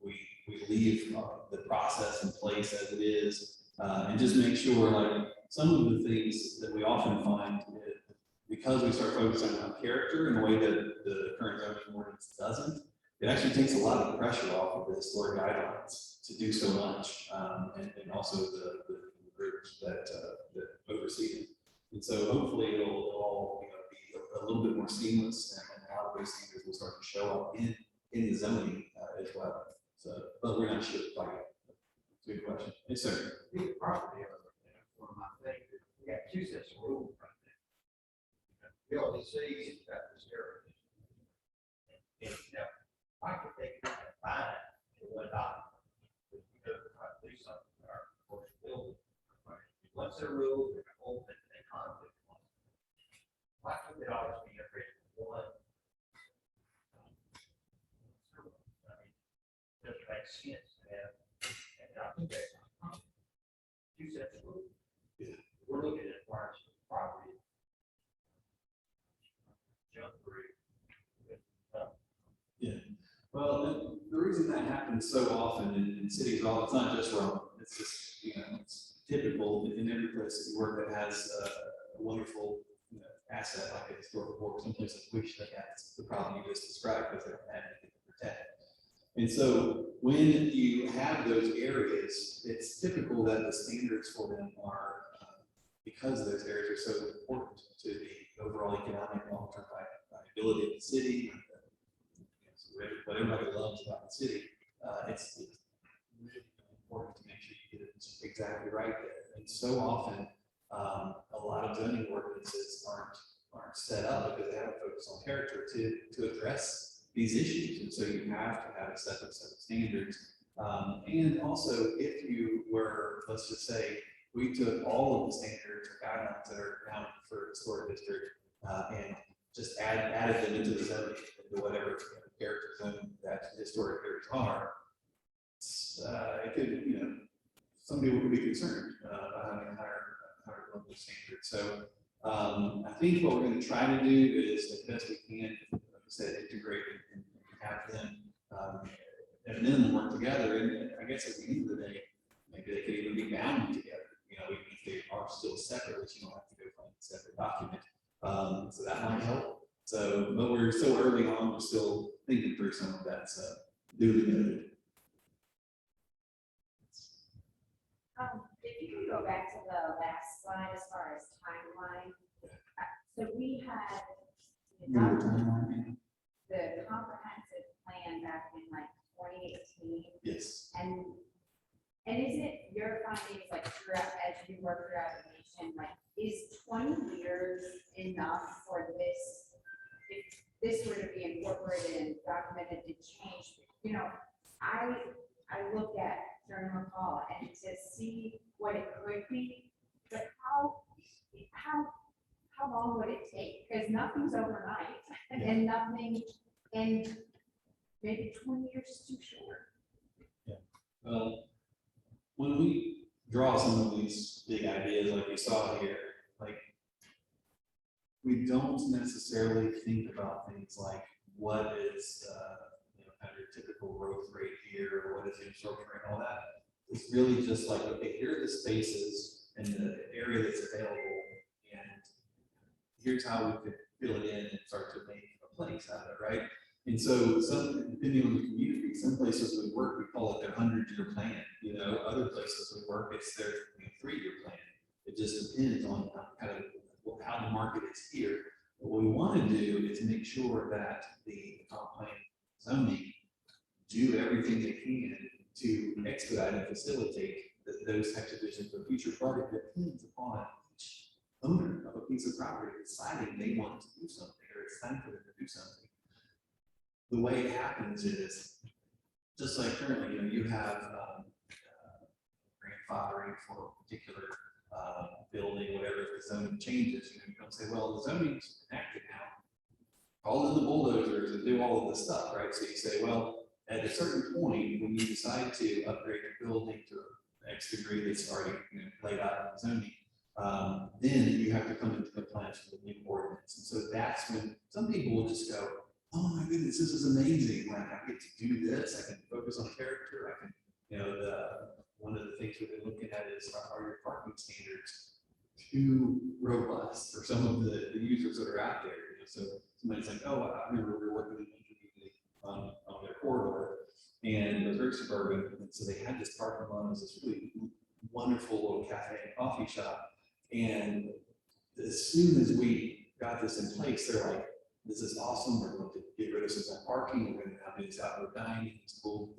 we leave the process in place as it is, and just make sure, like, some of the things that we often find, because we start focusing on character in a way that the current zoning ordinance doesn't, it actually takes a lot of pressure off of the historic guidelines to do so much, and also the groups that oversee it. And so hopefully it'll all be a little bit more seamless, and a lot of those things will start to show up in the zoning as well. So, but we're not sure quite yet. Good question. Yes, sir.
The property owner, one of my things, we got 2 sets of rules right there. The LDC has got this area. And I could take it and find it to $1. But you know, try to do something with our commercial building. Once they're ruled, they're open and conflict. Why couldn't it always be upgraded to 1? Doesn't make sense to have, and I think that's 2 sets of rules.
Yeah.
We're looking at parts of property. Jump through.
Yeah. Well, the reason that happens so often in cities, all it's not just Rome. It's just it's typical in every place that you work that has a wonderful asset like a historical board. Some places wish they had the problem you just described because they don't have anything to protect. And so when you have those areas, it's typical that the standards for them are, because those areas are so important to the overall economic long-term viability of the city, what everybody loves about the city, it's really important to make sure you get it exactly right there. And so often, a lot of zoning ordinances aren't set up because they haven't focused on character to address these issues. And so you have to have a separate set of standards. And also, if you were, let's just say, we took all of the standards or guidelines that are down for historic district and just added them into the zoning, into whatever character zone that historic areas are, it could, some people could be concerned about having a higher level of standards. So I think what we're going to try to do is, as best we can, like I said, integrate and have them at a minimum work together. And I guess at the end of the day, maybe they could even be bound together. Even if they are still separate, which you don't have to go find a separate document. So that might help. So, but we're still early on. We're still thinking through some of that. So, duly noted.
If you can go back to the last slide as far as timeline. So we had the comprehensive plan back in like 2018.
Yes.
And is it your findings like throughout, as you work throughout the nation, like is 20 years enough for this, if this were to be incorporated and documented to change? I look at Journal Call and to see what it could be, but how long would it take? Because nothing's overnight, and nothing, and maybe 20 years is too short.
Yeah. Well, when we draw some of these big ideas like we saw here, like we don't necessarily think about things like what is kind of your typical growth rate here, or what is the absorption rate, and all that. It's really just like, okay, here are the spaces and the area that's available, and here's how we could fill it in and start to make a place out of it, right? And so, depending on the community, some places we work, we call it their 100-year plan. Other places we work, it's their 3-year plan. It just depends on kind of how the market is here. But what we want to do is make sure that the comp plan zoning do everything they can to expedite and facilitate those types of visions for the future, but it depends upon each owner of a piece of property deciding they want to do something, or it's time for them to do something. The way it happens is, just like currently, you have grandfathering for a particular building, whatever, if the zoning changes, you don't say, well, the zoning's enacted now, call in the bulldozers and do all of this stuff, right? So you say, well, at a certain point, when you decide to upgrade your building to an X degree that's already laid out in the zoning, then you have to come into compliance with the new ordinance. And so that's when some people will just go, oh my goodness, this is amazing. Like, I get to do this. I can focus on character. I can, one of the things we've been looking at is, are your parking standards too robust for some of the users that are out there? So somebody's like, oh, I remember we were working in the community on their corridor, and it was very suburban. And so they had this parking lot, it was this really wonderful little cafe and coffee shop. And as soon as we got this in place, they're like, this is awesome. We're going to get rid of some of that parking. We're going to have this outdoor dining, this cool,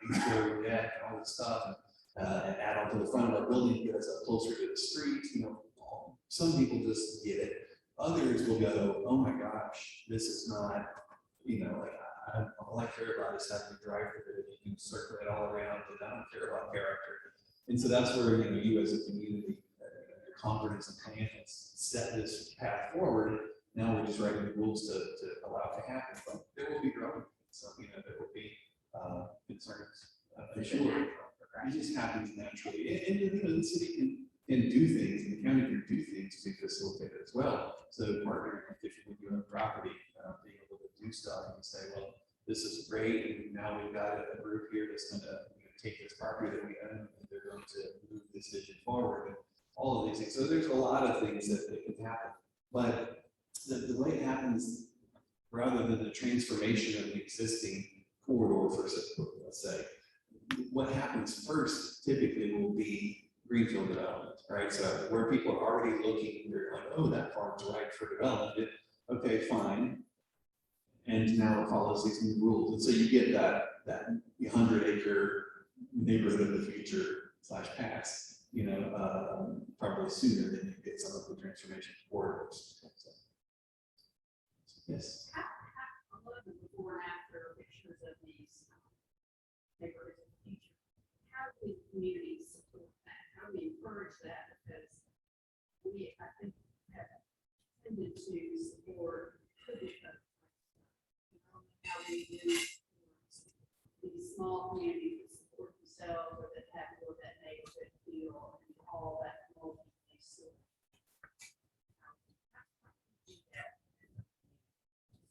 bistro deck, and all this stuff, and add on to the front of our building to get us up closer to the street. Some people just get it. Others will go, oh my gosh, this is not, all I care about is having a drive through that you can circulate all around, and I don't care about character. And so that's where, you as a community, your confidence and plan has set this path forward. Now we're just writing the rules to allow it to happen. But there will be growing. So, there will be concerns. For sure. It just happens naturally. And the city can do things, and the county can do things to facilitate it as well. So partnering with you own property, being able to do stuff and say, well, this is great, and now we've got a group here that's going to take this property that we own, and they're going to move this vision forward, and all of these things. So there's a lot of things that can happen. But the way it happens, rather than the transformation of the existing corridor, let's say, what happens first typically will be greenfield development, right? So where people are already looking, they're like, oh, that farm's right for development. Okay, fine. And now it follows these new rules. And so you get that 100-acre neighborhood of the future / past, probably sooner than you get some of the transformation corridors. So, yes.
I love the before and after pictures of these neighborhoods of the future. How do the communities support that? How do we encourage that? Because we, I think, have tended to support how we do these small communities that support themselves, or that have more of that neighborhood feel and all that multi-place.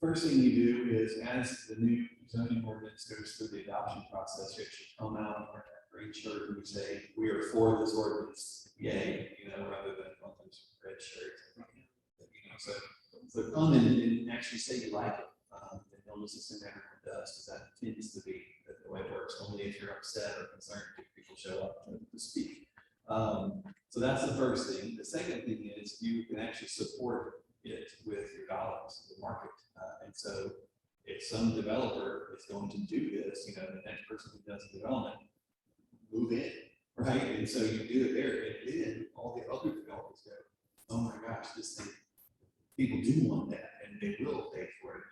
First thing you do is, as the new zoning ordinance goes through the adoption process, you should come out in that green shirt and we say, we are for this ordinance, yay, rather than one of those red shirts. So come in and actually say you like it. And don't listen to everyone does, because that tends to be the way it works. Only if you're upset or concerned do people show up to speak. So that's the first thing. The second thing is you can actually support it with your dollars, the market. And so if some developer is going to do this, the next person who does the development, move in, right? And so you do it there, and then all the other developers go, oh my gosh, this thing, people do want that, and they will pay for it.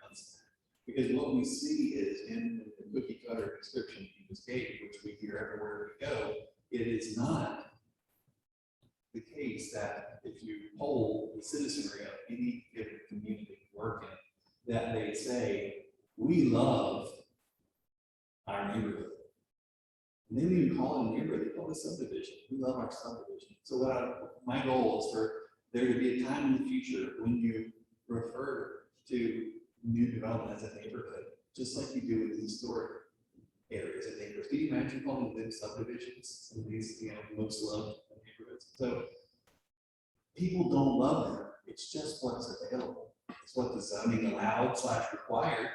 Because what we see is in the cookie cutter description you just gave, which we hear everywhere we go, it is not the case that if you poll the citizenry of any given community working, that they say, we love our neighborhood. And they don't even call it a neighborhood, they call it a subdivision. We love our subdivision. So my goal is for there to be a time in the future when you refer to new development as a neighborhood, just like you do in historic areas and neighborhoods. Can you imagine calling them subdivisions? Some of these, most loved neighborhoods. So people don't love them. It's just what's available. It's what the zoning allowed / required.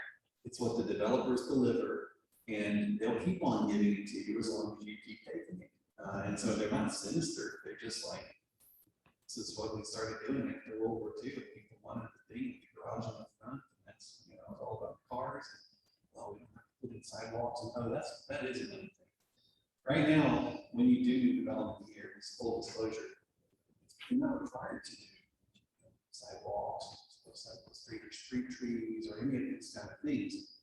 It's what the developers deliver, and they'll keep on giving it to you as long as you keep taking it. And so they're not sinister. They're just like, this is what we started doing after World War II. People wanted the thing, the garage on the front, and that's, you know, it's all about cars. Well, we don't have to put in sidewalks, and oh, that is another thing. Right now, when you do new development here, it's full disclosure, you're not required to do sidewalks, street trees, or any of these kind of things.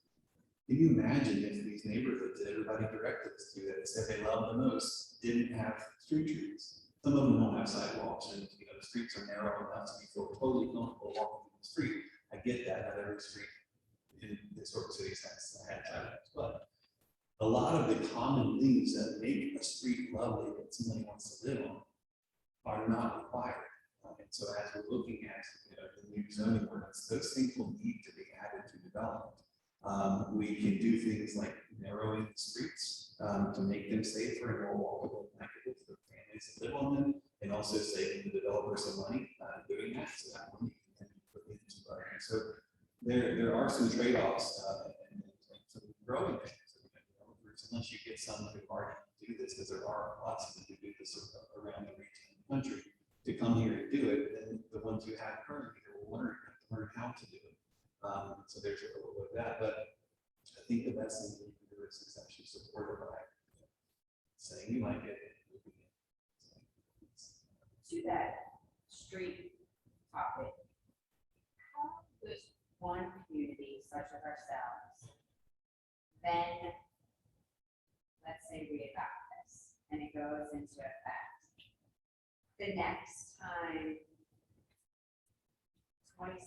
Can you imagine if these neighborhoods that everybody directed us to, that said they love the most, didn't have street trees? Some of them don't have sidewalks, and you know the streets are narrow enough to feel totally comfortable walking through the street. I get that, not every street in this sort of cities has sidewalks, but a lot of the common things that make a street lovely that somebody wants to live on are not required. And so as we're looking at, you know, the new zoning ordinance, those things will need to be added to development. We can do things like narrowing the streets to make them safer and more walkable and equitable for the families that live on them, and also saving the developers some money doing that, so that money can be put into other. So there are some trade-offs and some growing things. Unless you get someone who already do this, because there are lots of them who do this around the region and the country, to come here and do it, then the ones who have currently will learn how to do it. So there's a little bit of that, but I think the best thing we can do is actually support it by saying you like it.
To that street topic, how does one community such as ourselves then, let's say we adopt this and it goes into effect, the next time 27,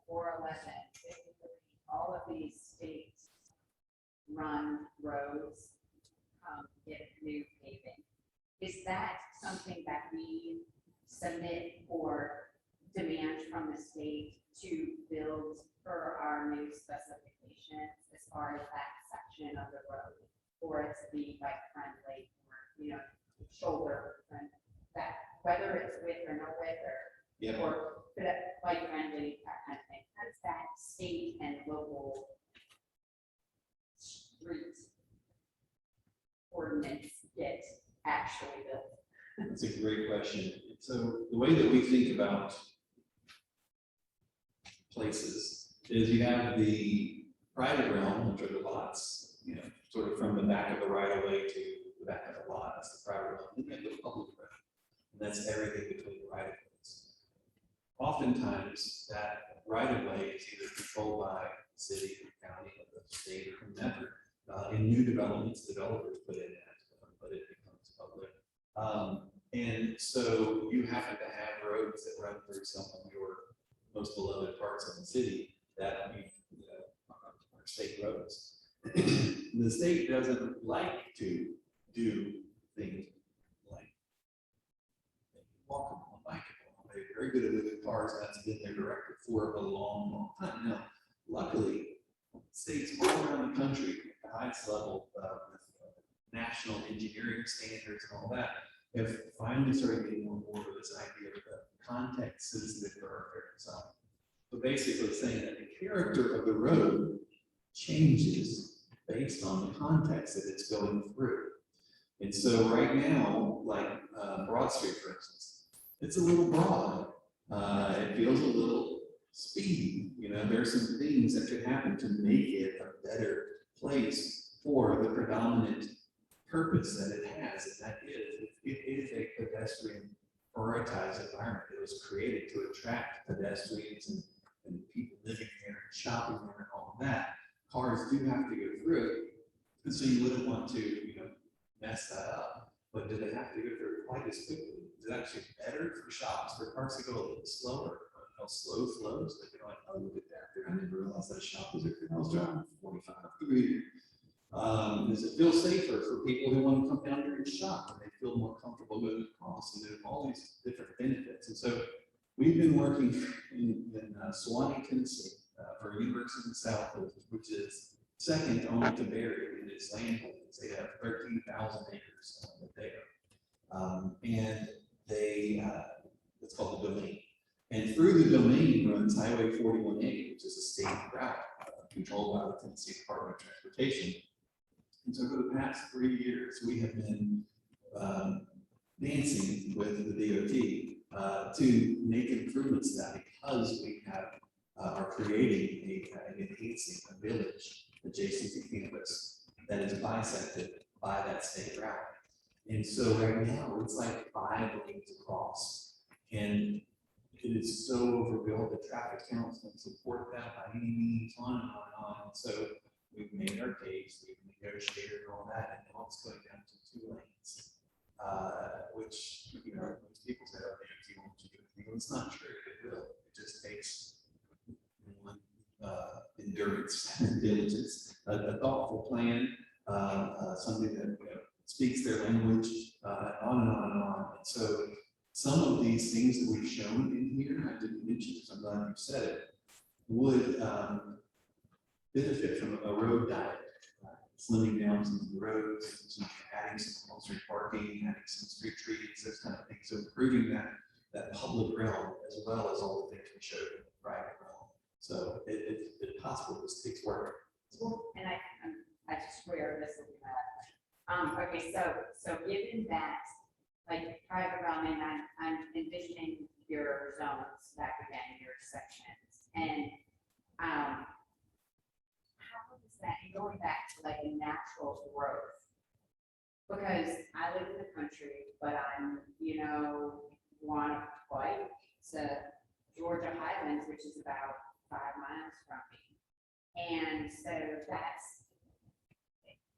411, 53, all of these states run roads, get new paving. Is that something that we submit or demand from the state to build for our new specifications as far as that section of the road, or it's the bike friendly, or, you know, shoulder friendly, that whether it's with or no with, or or bike friendly, that kind of thing? How does that state and local street ordinance get actually built?
That's a great question. So the way that we think about places is you have the private realm, which are the lots, you know, sort of from the back of the right of way to the back of the lot. That's the private realm. Then you have the public realm, and that's everything between the right of ways. Oftentimes, that right of way is either controlled by the city, the county, or the state, or whomever. In new developments, developers put in that, but it becomes public. And so you happen to have roads that run through some of your most beloved parts of the city that are state roads. The state doesn't like to do things like walkable, bikeable. They're very good at moving cars, and that's been their directive for a long, long time. Now, luckily, states all around the country at the highest level with national engineering standards and all that have finally started getting on board with this idea of the context sensitive thoroughfare design. So basically saying that the character of the road changes based on the context that it's going through. And so right now, like Broad Street, for instance, it's a little broad. It feels a little speedy. You know, there's some things that could happen to make it a better place for the predominant purpose that it has, and that is, it is a pedestrian prioritized environment. It was created to attract pedestrians and people living there and shopping there and all of that. Cars do have to go through it, and so you wouldn't want to, you know, mess that up. But do they have to go through it quite as quickly? Is it actually better for shops for cars to go a little slower? How slow flows? Like you're like, oh, look at that! I didn't realize that a shop was there. I was driving 45 through here. Does it feel safer for people who want to come down here and shop, and they feel more comfortable going across, and there's all these different benefits? And so we've been working in Sewanee, Tennessee, for a university in the South, which is second only to Barry in its land holdings. They have 13,000 acres that they own. And they, it's called the domain. And through the domain runs Highway 41A, which is a state route controlled by the Tennessee Department of Transportation. And so for the past 3 years, we have been dancing with the DOT to make improvements to that, because we are creating enhancing a village adjacent to campus that is bisected by that state route. And so right now, it's like 5 lanes across, and it is so overbuilt, the traffic counts don't support that by any means, on and on and on. And so we've made our case, we've negotiated all that, and now it's going down to 2 lanes. Which, you know, most people say, oh, if you want to do it, it's not true, it will. It just takes endurance and diligence, a thoughtful plan, something that, you know, speaks their language, on and on and on. And so some of these things that we've shown in here, I didn't mention this, I'm glad you said it, would benefit from a road diet, slimming down some of the roads, adding some on-street parking, adding some street trees, those kind of things. So improving that public realm as well as all the things we showed in the private realm. So it's possible, this takes work.
And I just swear this will be bad. Okay, so given that, like private realm, and I'm envisioning your zones back again, your sections, and how is that, and going back to like a natural growth? Because I live in the country, but I'm, you know, want to bike to Georgia Highlands, which is about 5 miles from me. And so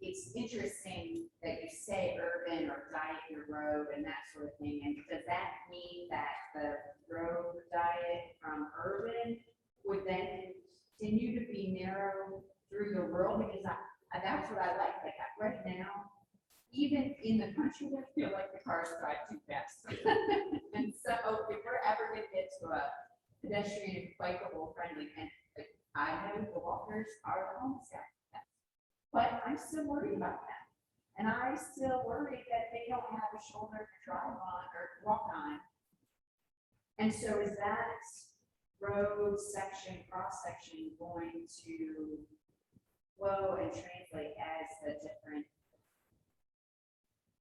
it's interesting that you say urban or diet your road and that sort of thing. And does that mean that the road diet from urban would then continue to be narrow through the rural? Because that's what I like. Like right now, even in the country, I feel like the cars drive too fast. And so if we're ever going to get to a pedestrian, bikeable friendly, and like, I know the walkers are the homeless guys. But I'm still worried about that. And I still worry that they don't have a shoulder to drive on or walk on. And so is that road section, cross section going to flow and translate as the different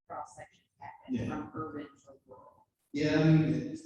cross sections happen from urban to rural?
Yeah, I mean,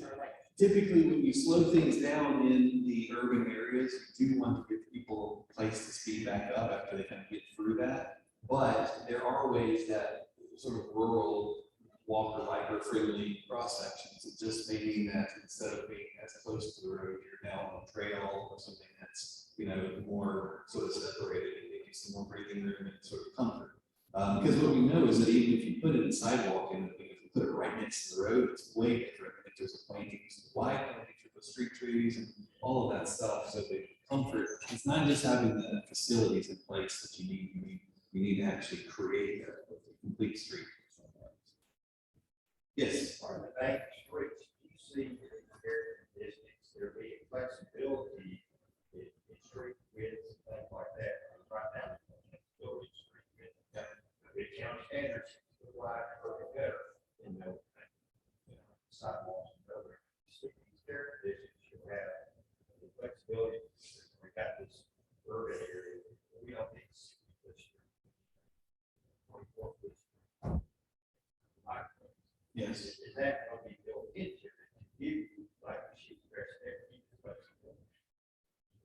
typically when you slow things down in the urban areas, you do want to give people a place to speed back up after they kind of get through that. But there are ways that sort of rural walker biker friendly cross sections, it just may mean that instead of being as close to the road, you're now on a trail or something that's, you know, more sort of separated and give you some more breathing room and sort of comfort. Because what we know is that even if you put it in sidewalk and if you put it right next to the road, it's way different. If there's a plantings, wide plantings with street trees and all of that stuff. So the comfort, it's not just having the facilities in place that you need. You need to actually create a complete street. Yes.
On the bank streets, you see in the distance, there be flexibility in street widths, things like that. Right now, flexibility in street width. The county standards provide for the better in those sidewalks and other cities. There, you have the flexibility. We got this urban area. We don't need this. 24 foot.
Yes.
Is that going to be built into it? You, like she expressed there, you flexible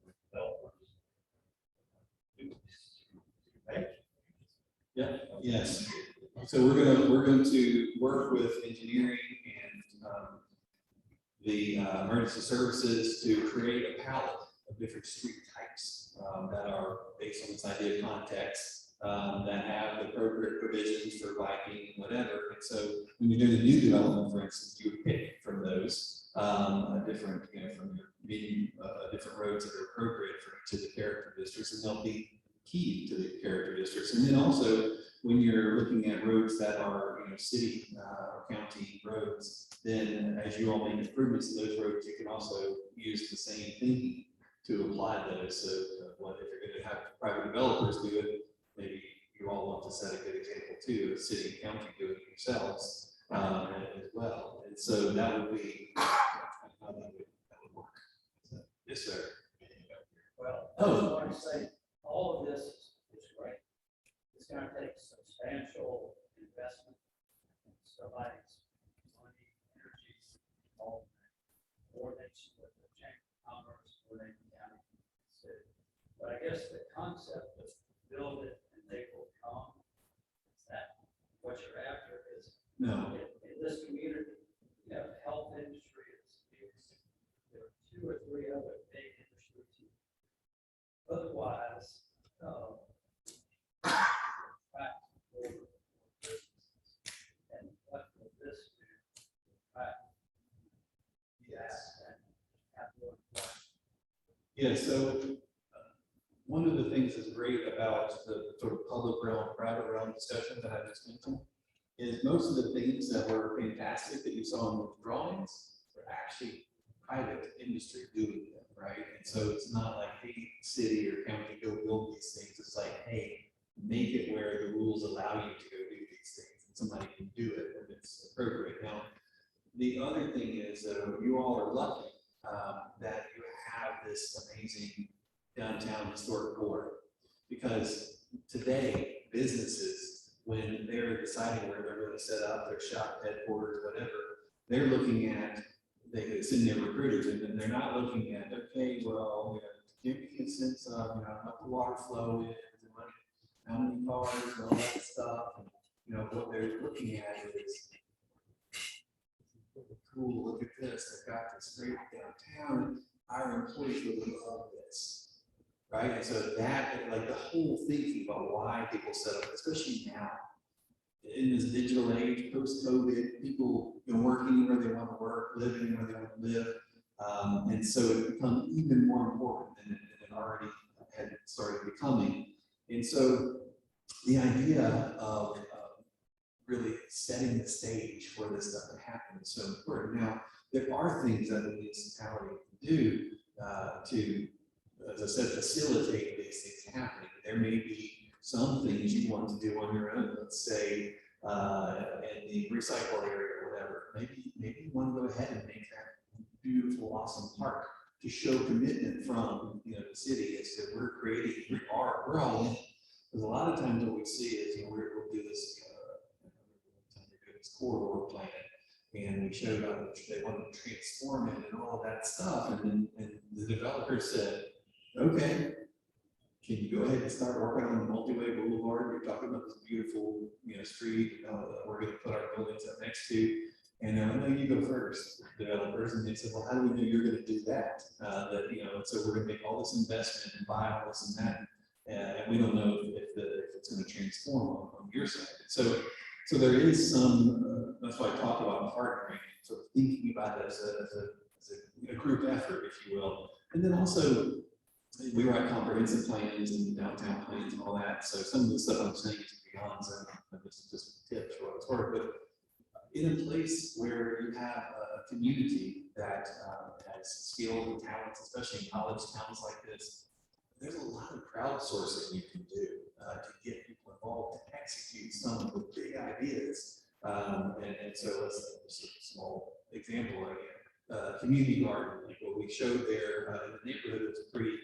with developers.
Yeah. Yes. So we're going to work with engineering and the emergency services to create a palette of different street types that are based on this idea of context. That have the appropriate provisions for biking and whatever. And so when you're doing a new development, for instance, you would pick from those different, you know, from your menu, different roads that are appropriate for each of the character districts, and they'll be key to the character districts. And then also when you're looking at roads that are, you know, city or county roads, then as you all make improvements to those roads, you can also use the same thinking to apply those. So what if you're going to have private developers do it, maybe you all want to set a good example too, of city and county doing it yourselves as well. And so that would be how that would work. So, yes, sir.
Well,
Oh.
I just want to say, all of this is great. It's going to take substantial investment in somebody's But I guess the concept of build it and they will come, is that what you're after is
No,
in this community, you have the health industry is big. There are 2 or 3 other big industries. Otherwise, back over businesses. And what will this do? Back
Yes.
and have more fun.
yeah, so one of the things that's great about the sort of public realm, private realm discussion that I just mentioned is most of the things that were fantastic that you saw in the drawings are actually private industry doing them, right? And so it's not like, hey, city or county go build these things. It's like, hey, make it where the rules allow you to go do these things, and somebody can do it when it's appropriate. Now, the other thing is that you all are lucky that you have this amazing downtown historic core, because today businesses, when they're deciding where they're going to set up their shop, headquarters, whatever, they're looking at, they send their recruiters, and then they're not looking at, okay, well, give me a sense of, how the water flow is, and how many cars, and all that stuff. And, what they're looking at is, cool, look at this, they've got this great downtown, our employees would love this. Right, and so that, like the whole thinking about why people set up, especially now, in this digital age, post-COVID, people working where they want to work, living where they want to live. And so it becomes even more important than it already had started becoming. And so the idea of really setting the stage for this stuff to happen is so important. Now, there are things that the municipality can do to, as I said, facilitate these things happening. There may be some things you want to do on your own, let's say, in the recycle area or whatever. Maybe you want to go ahead and make that beautiful, awesome park to show commitment from the city as to we're creating, we're all in. Because a lot of times what we see is, we'll do this, this corridor plan, and we showed up, they wanted to transform it and all of that stuff, and the developer said, okay, can you go ahead and start working on the multi-way boulevard? You're talking about this beautiful, street that we're going to put our buildings up next to. And no, you go first, developers. And they said, well, how do we know you're going to do that? So we're going to make all this investment and buy all this and that. And we don't know if it's going to transform on your side. So there is some, that's why I talk about partnering, sort of thinking about it as a group effort, if you will. And then also, we write comprehensive plans and downtown plans and all that. So some of the stuff I'm saying is beyond, so just tips for what it's worth. But in a place where you have a community that has skills and talents, especially in college towns like this, there's a lot of crowdsourcing you can do to get people involved to execute some of the big ideas. And so let's just a small example again. Community garden, like what we showed there in the neighborhood, is pretty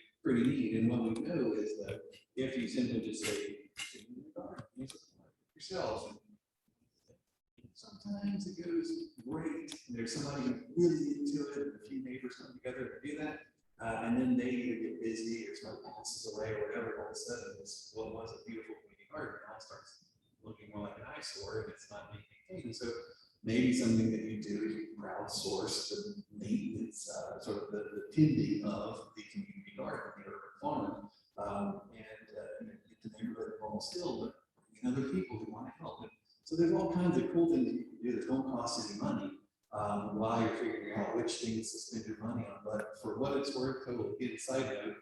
neat. And what we know is that if you simply just say, community garden, use it yourselves. And sometimes it goes great. There's somebody who's really into it, and a few neighbors come together to do that. And then they either get busy or somebody passes away or whatever. All of a sudden, this what was a beautiful community garden now starts looking more like an eyesore, and it's not being maintained. So maybe something that you do is you crowdsource the maintenance, sort of the tending of the community garden, the urban farm, and get the neighborhood almost still, but other people who want to help. And so there's all kinds of cool things you can do that don't cost any money while you're figuring out which things to spend your money on. But for what it's worth, totally get excited about it.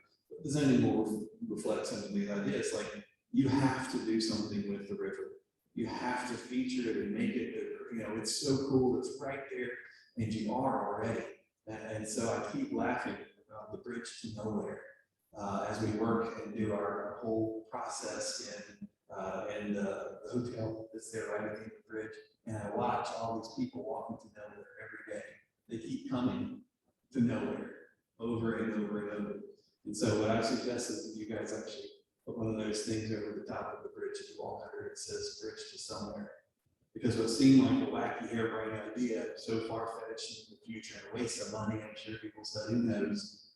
The zoning will reflect some of these ideas. Like, you have to do something with the river. You have to feature it and make it, it's so cool, it's right there, and you are already. And so I keep laughing about the bridge to nowhere as we work and do our whole process and the hotel that's there right at the end of the bridge. And I watch all these people walking to nowhere every day. They keep coming to nowhere over and over and over. And so what I suggest is that you guys actually put one of those things over the top of the bridge as you walk under it, says bridge to somewhere. Because what seemed like a wacky harebrained idea, so far-fetched in the future and a waste of money, I'm sure people said, who knows?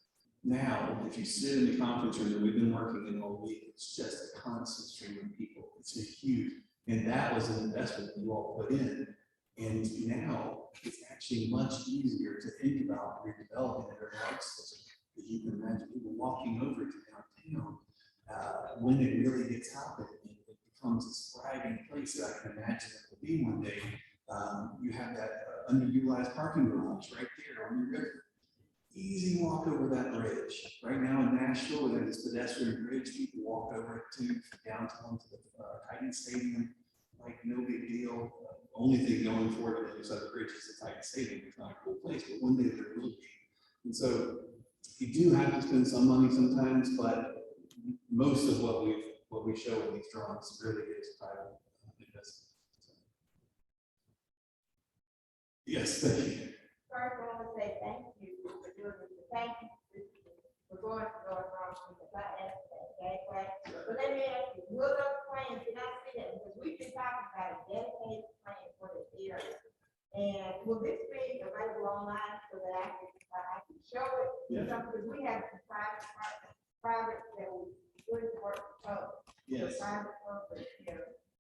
Now, if you sit in the conference room that we've been working in all week, it's just a constant stream of people. It's a huge, and that was an investment that you all put in. And now it's actually much easier to think about redeveloping it or arts system. If you can imagine people walking over to downtown when it really gets hot, and it becomes this thriving place that I can imagine it will be one day. You have that underutilized parking garage right there on the river. Easy walk over that bridge. Right now in Nashville, we have this pedestrian bridge. People walk over it to downtown to the Titan Stadium. Like no big deal. Only thing going for it is the bridge is the Titan Stadium. It's not a cool place, but one day there will be. And so you do have to spend some money sometimes, but most of what we show in these drawings really is private investment. So. Yes, thank you.
First, I want to say thank you for doing this. Thank you for going wrong because I asked that gateway. But let me ask you, will those plans, did I see that? Because we've been talking about a dedicated plan for this area. And will this be available online so that I can show it?
Yeah.
Because we have some private that we would work with.
Yes.
Private companies,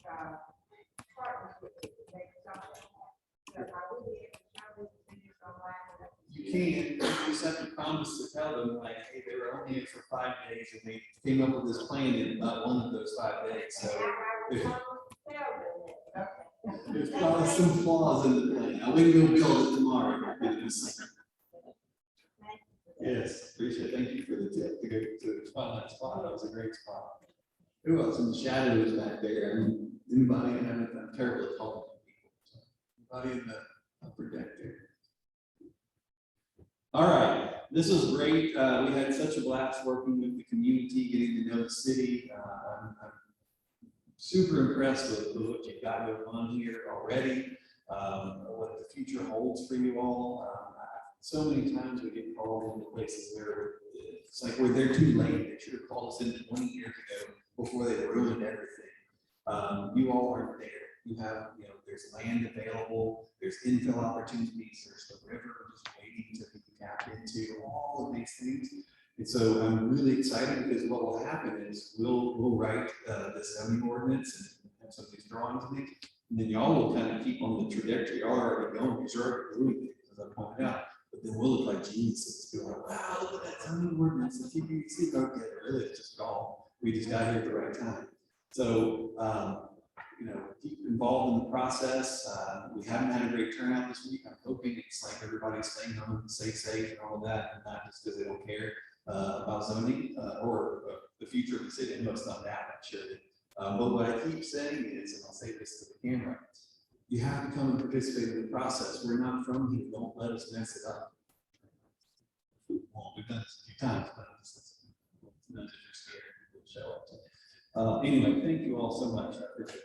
partners with it to make something happen. So I will be able to show this to you online.
You can, you just have to promise to tell them like, hey, they were only here for 5 days and they came up with this plan in not one of those 5 days. So there's probably some flaws in the plan. I wouldn't go build it tomorrow. Yes, appreciate it. Thank you for the tip to go to find that spot. That was a great spot. Who else in the shadows back there? I mean, anybody? I'm terrible at talking to people. So anybody in the upper deck there? All right, this was great. We had such a blast working with the community, getting to know the city. I'm super impressed with what you've got going on here already, what the future holds for you all. So many times we get called into places where it's like we're there too late. They should have called us in 20 years ago before they ruined everything. You all aren't there. You have, there's land available, there's infill opportunities, there's the river just waiting to be tapped into, all of these things. And so I'm really excited because what will happen is we'll write this zoning ordinance and have some of these drawings in it, and then y'all will kind of keep on the trajectory. Y'all are already going because you're already doing things, as I pointed out. But then we'll look like geniuses. Be like, wow, look at that zoning ordinance. The TPC, okay, really, it's just gone. We just got here at the right time. So, keep involved in the process. We haven't had a great turnout this week. I'm hoping it's like everybody's staying home and stay safe and all of that, and not just because they don't care about zoning or the future of the city. I know it's not that much, surely. But what I keep saying is, and I'll say this to the camera, you have to come and participate in the process. We're not from here. Don't let us mess it up. Well, we've done this a few times, but it's not that you're scared. We'll show up. Anyway, thank you all so much. I appreciate it.